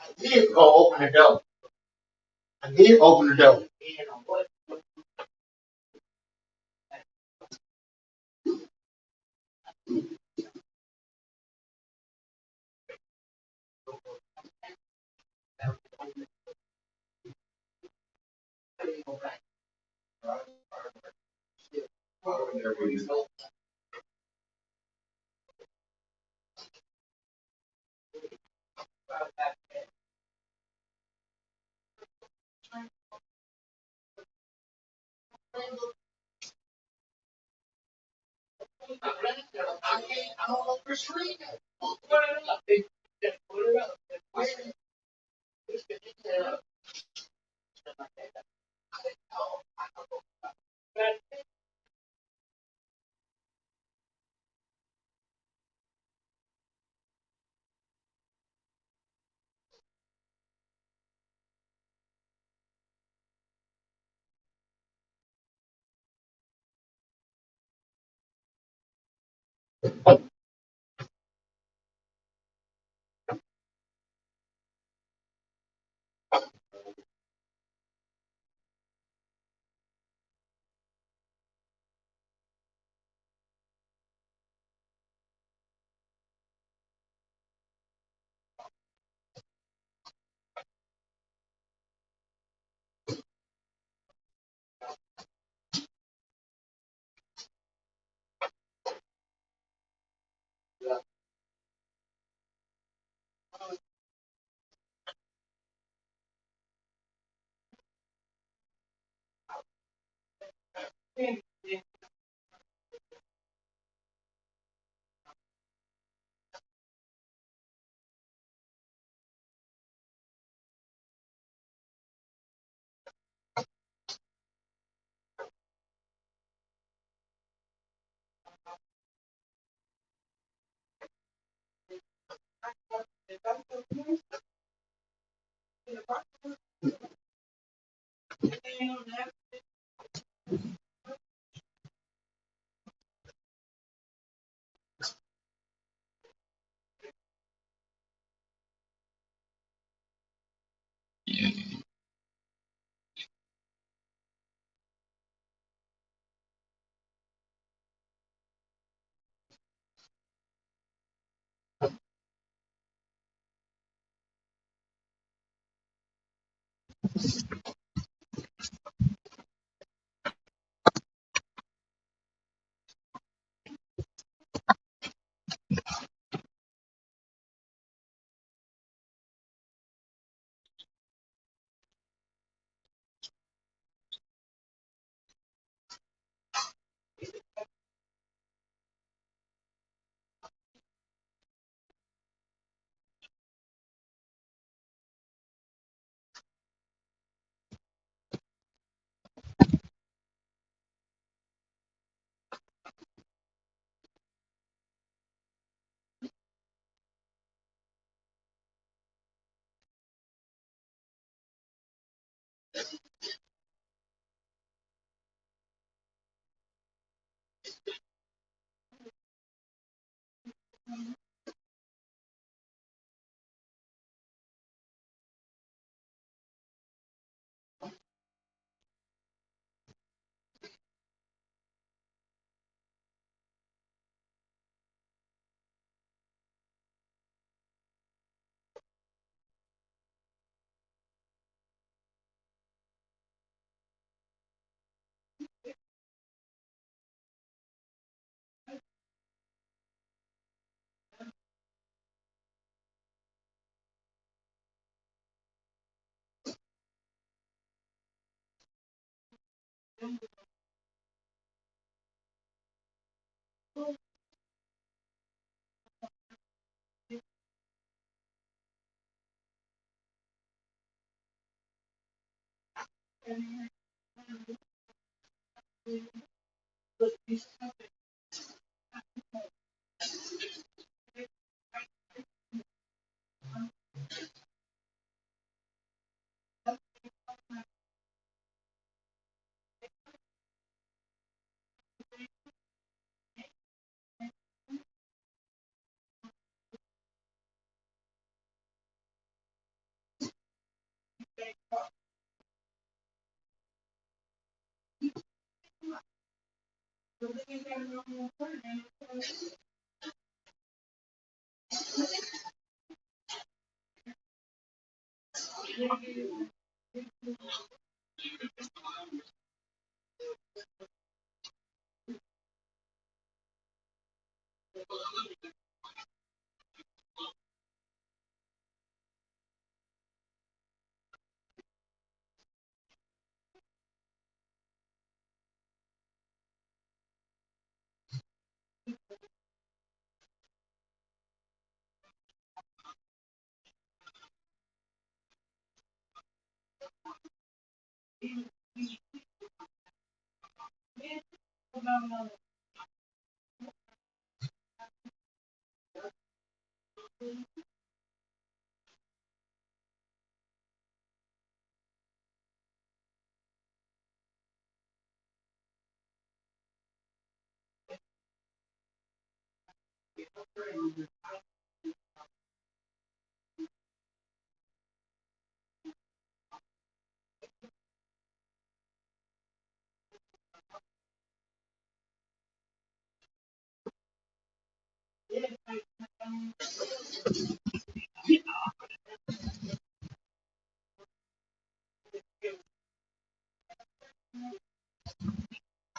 I did go open the door. I did open the door.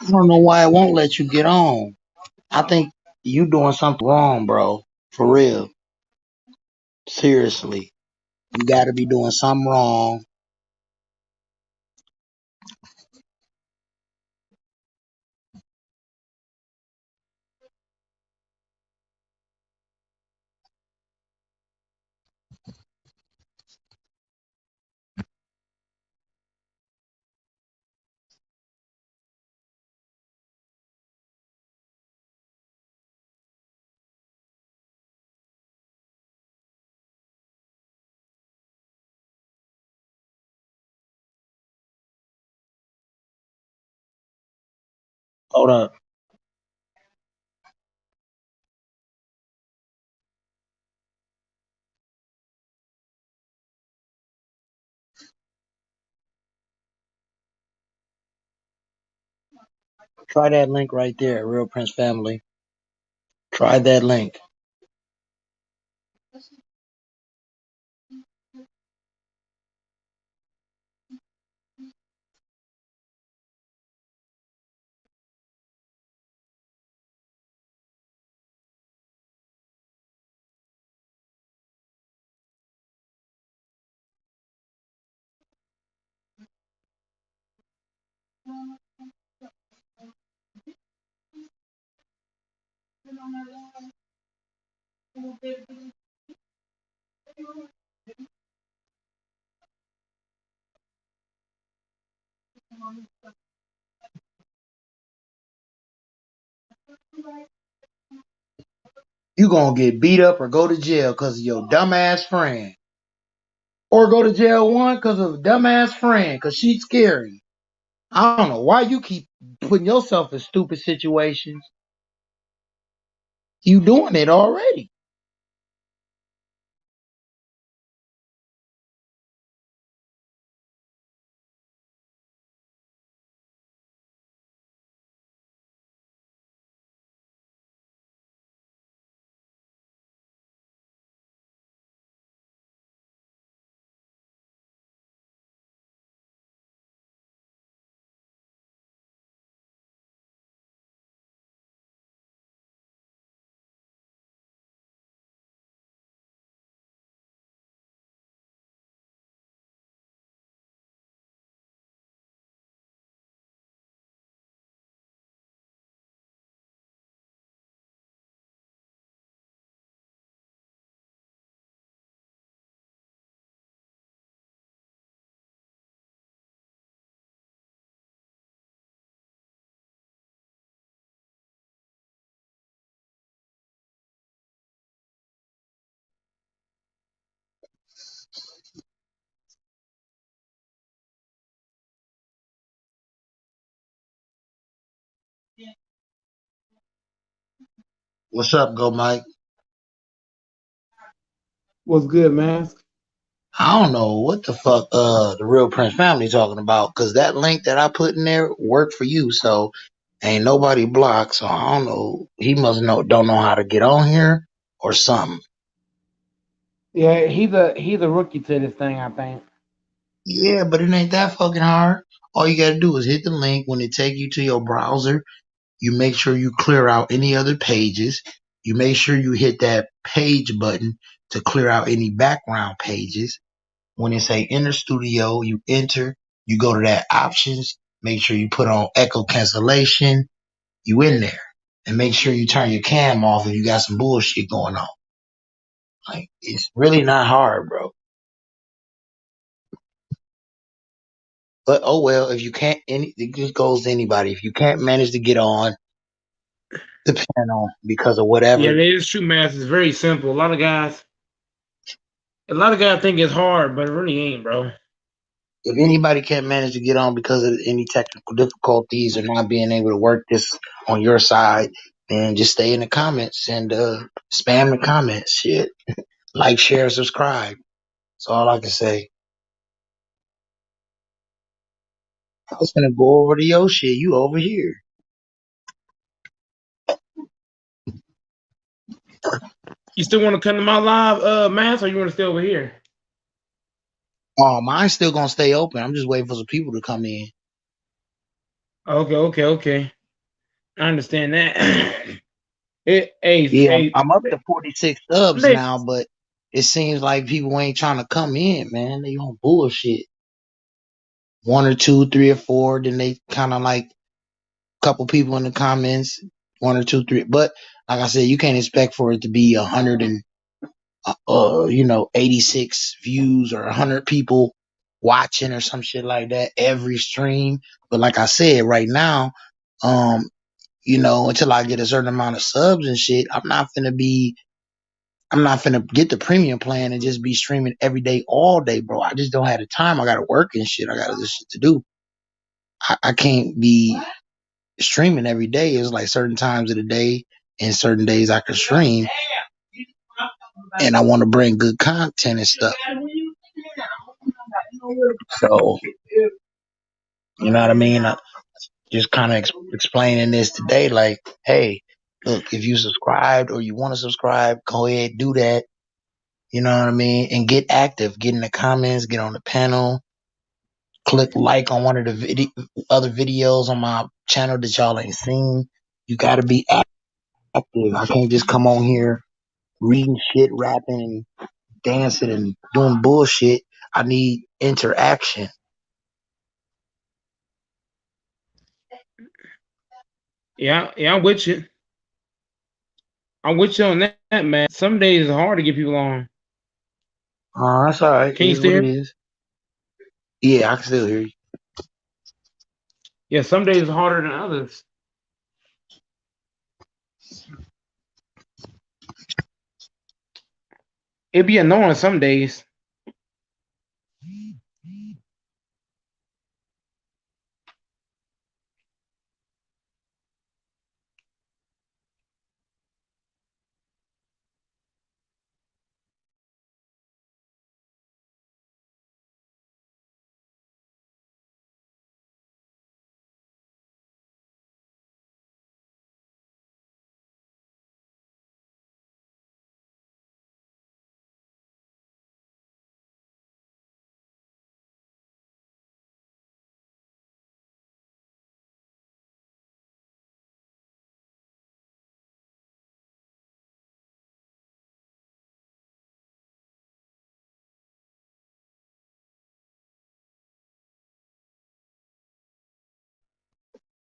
I don't know why it won't let you get on. I think you doing something wrong, bro. For real. Seriously. You gotta be doing something wrong. Hold up. Try that link right there, Real Prince Family. Try that link. You gonna get beat up or go to jail because of your dumbass friend. Or go to jail one because of a dumbass friend because she's scary. I don't know why you keep putting yourself in stupid situations. You doing it already. What's up, Go Mike? What's good, man? I don't know what the fuck the real Prince family talking about because that link that I put in there worked for you, so ain't nobody blocked. So I don't know. He must don't know how to get on here or something. Yeah, he's a rookie to this thing, I think. Yeah, but it ain't that fucking hard. All you gotta do is hit the link when it take you to your browser. You make sure you clear out any other pages. You make sure you hit that page button to clear out any background pages. When it say enter studio, you enter, you go to that options, make sure you put on echo cancellation, you in there. And make sure you turn your cam off if you got some bullshit going on. Like, it's really not hard, bro. But oh well, if you can't, it just goes to anybody. If you can't manage to get on the panel because of Yeah, whatever, it is true, man. It's very simple. A lot of guys think it's hard, but it really ain't, bro. if anybody can't manage to get on because of any technical difficulties or not being able to work this on your side, then just stay in the comments and spam the comments. Shit. Like, share, subscribe. That's all I can say. I was gonna go over to your shit. You over here. You still want to come to my live, mass, or you want to stay over here? Oh, mine's still gonna stay open. I'm just waiting for some people to come in. Okay, okay, okay. I understand that. Hey, Yeah, hey, I'm up to 46 subs maybe. now, but it seems like people ain't trying to come in, man. They on bullshit. One or two, three or four, then they kind of like couple people in the comments, one or two, three. But like I said, you can't expect for it to be 100 and 86 views or 100 people watching or some shit like that every stream. But like I said, right now, um, until I get a certain amount of subs and shit, I'm not finna get the premium plan and just be streaming every day, all day, bro. I just don't have the time. I gotta work and shit. I got other shit to do. I can't be streaming every day. It's like certain times of the day and certain days I can stream, and I want to bring good content and stuff. So, you know what I mean? I just kind of explaining this today, like, hey, look, if you subscribed or you want to subscribe, go ahead, do that. You know what I mean? And get active, get in the comments, get on the panel, click like on one of the other videos on my channel that y'all ain't seen. You got to be active. I can't just come on here reading shit, rapping, dancing, and doing bullshit. I need interaction. Yeah, I'm with you. I'm with you on that, man. Some days it's hard to get people on. That's all right. It Can you is what still it hear me? is. Yeah, I can still hear you. Yeah, some days it's harder than others. It'd be annoying some days.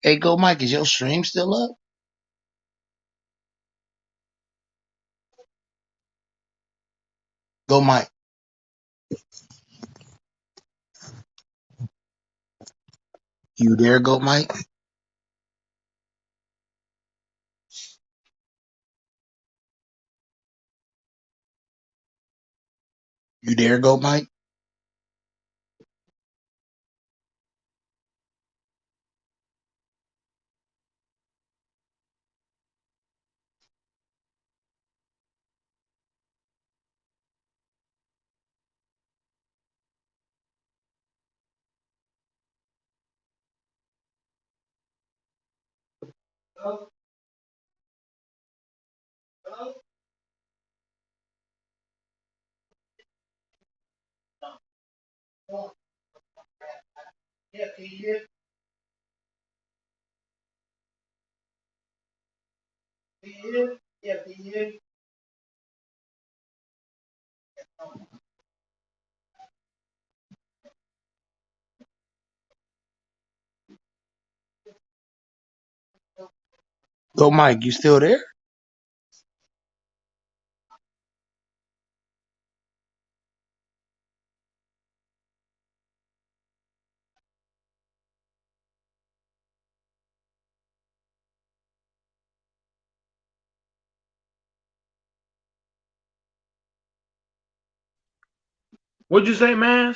Hey, Go Mike, is your stream still up? Go Mike. You there, Go Mike? You there, Go Mike? Yeah, can you hear? Can you hear? Yeah, can you hear? Go, Mike. You still there? What'd you say, man?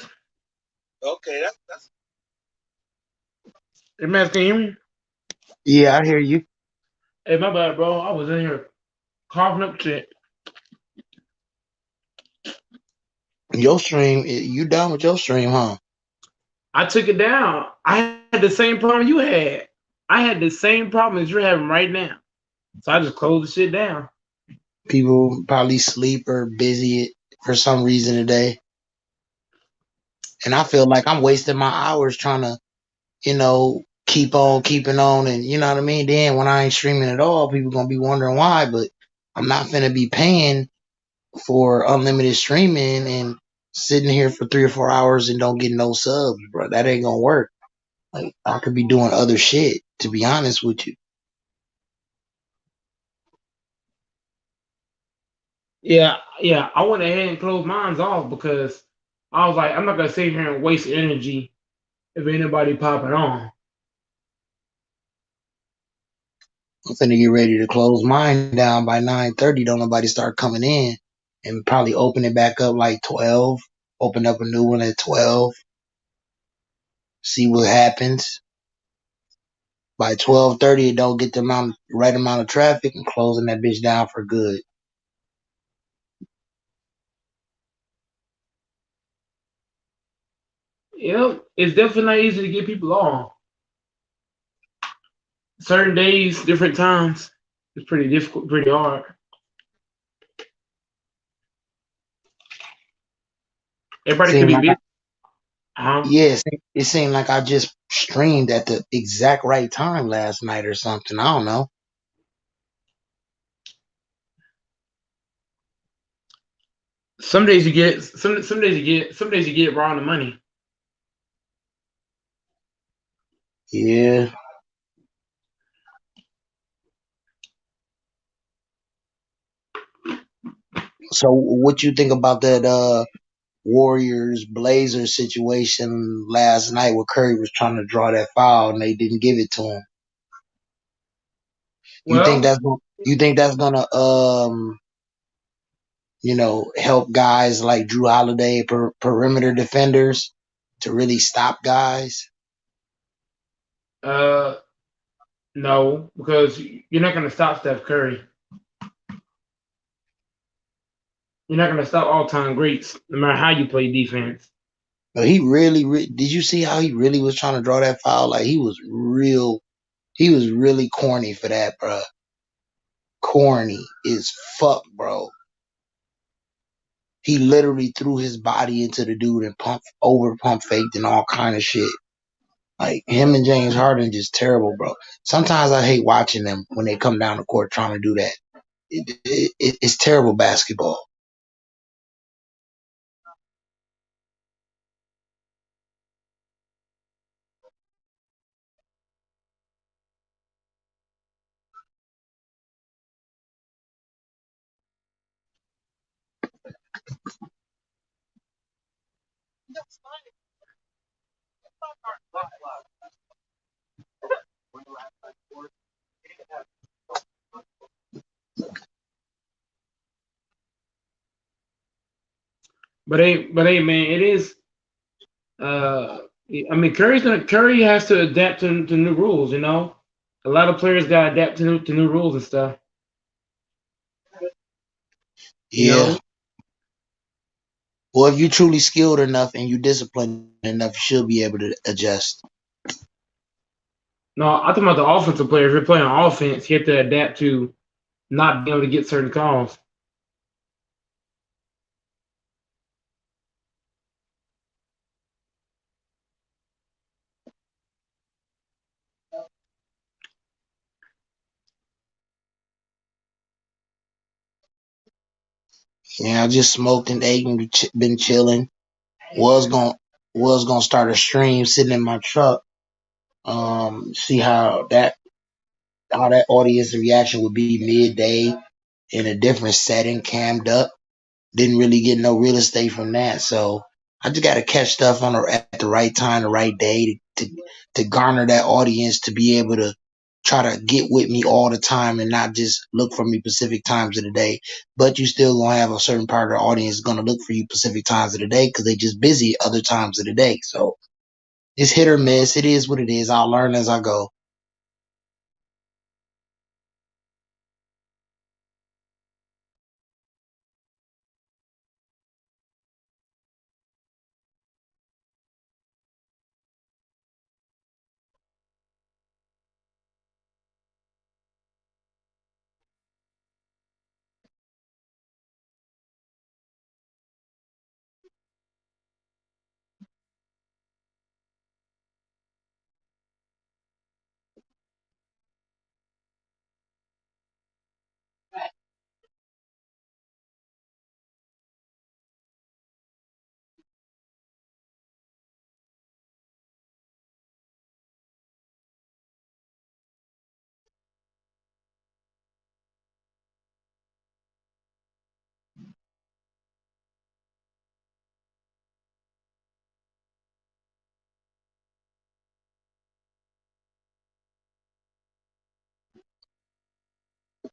Okay, that's Hey, man, can you hear me? Yeah, I hear you. Hey, my bad, bro. I was in here coughing up shit. Your stream, you done with your stream, huh? I took it down. I had the same problem you had. I had the same problem as you're having right now. So I just closed the shit down. People probably sleep or busy for some reason today. And I feel like I'm wasting my hours trying to, keep on keeping on. And you know what I mean? Then when I ain't streaming at all, people going to be wondering why. But I'm not finna be paying for unlimited streaming and sitting here for 3 or 4 hours and don't get no subs, bro. That ain't going to work. Like, I could be doing other shit, to be honest with you. Yeah. I went ahead and closed mine off because I was like, I'm not gonna sit here and waste energy if anybody popping on. I'm finna get ready to close mine down by 9:30. Don't nobody start coming in, and probably open it back up like 12. Open up a new one at 12. See what happens. By 12:30, it don't get the right amount of traffic, and closing that bitch down for good. It's definitely not easy to get people on. Certain days, different times. It's pretty difficult, pretty hard. Everybody can Seemed be like busy. Um, yeah, it seemed like I just streamed at the exact right time last night or something. I don't know. some days you get some days you get around the money. Yeah. So what you think about that Warriors Blazers situation last night where Curry was trying to draw that foul and they didn't give it to him? You think Well, that's gonna help guys like Drew Holiday, perimeter defenders, to really stop guys? uh, no, because you're not gonna stop Steph Curry. You're not gonna stop all-time greats, no matter how you play defense. But he really, did you see how he really was trying to draw that foul? Like he was really corny for that, bro. Corny as fuck, bro. He literally threw his body into the dude and pump faked and all kind of shit. Like him and James Harden just terrible, bro. Sometimes I hate watching them when they come down the court trying to do that. It's terrible basketball. But hey, man, it is. I mean, Curry has to adapt to new rules. A lot of players got to adapt to new rules and stuff. You Yeah. know, Well, if you're truly skilled enough and you disciplined enough, you should be able to adjust. No, I'm talking about the offensive player. If you're playing offense, you have to adapt to not being able to get certain calls. Yeah, I just smoked and ate and been chilling. Was going was gonna start a stream sitting in my truck. See how that audience reaction would be midday in a different setting, cammed up. Didn't really get no real estate from that, so I just got to catch stuff at the right time, the right day to garner that audience to be able to try to get with me all the time and not just look for me Pacific times of the day. But you still gonna have a certain part of the audience gonna look for you Pacific times of the day because they just busy other times of the day. So it's hit or miss. It is what it is. I'll learn as I go.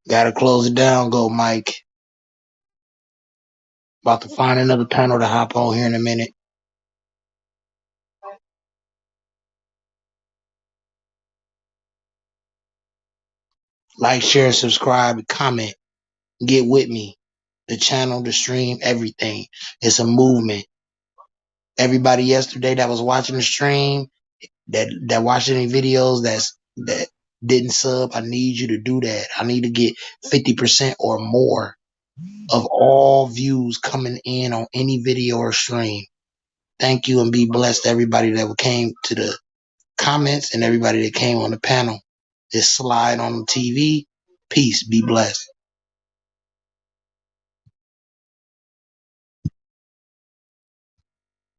Gotta close it down, go Mike. About to find another panel to hop on here in a minute. Like, share, subscribe, comment. Get with me. The channel, the stream, everything. It's a movement. Everybody yesterday that was watching the stream, that watched any videos that didn't sub, I need you to do that. I need to get 50% or more of all views coming in on any video or stream. Thank you and be blessed to everybody that came to the comments and everybody that came on the panel. Just slide on the TV. Peace. Be blessed.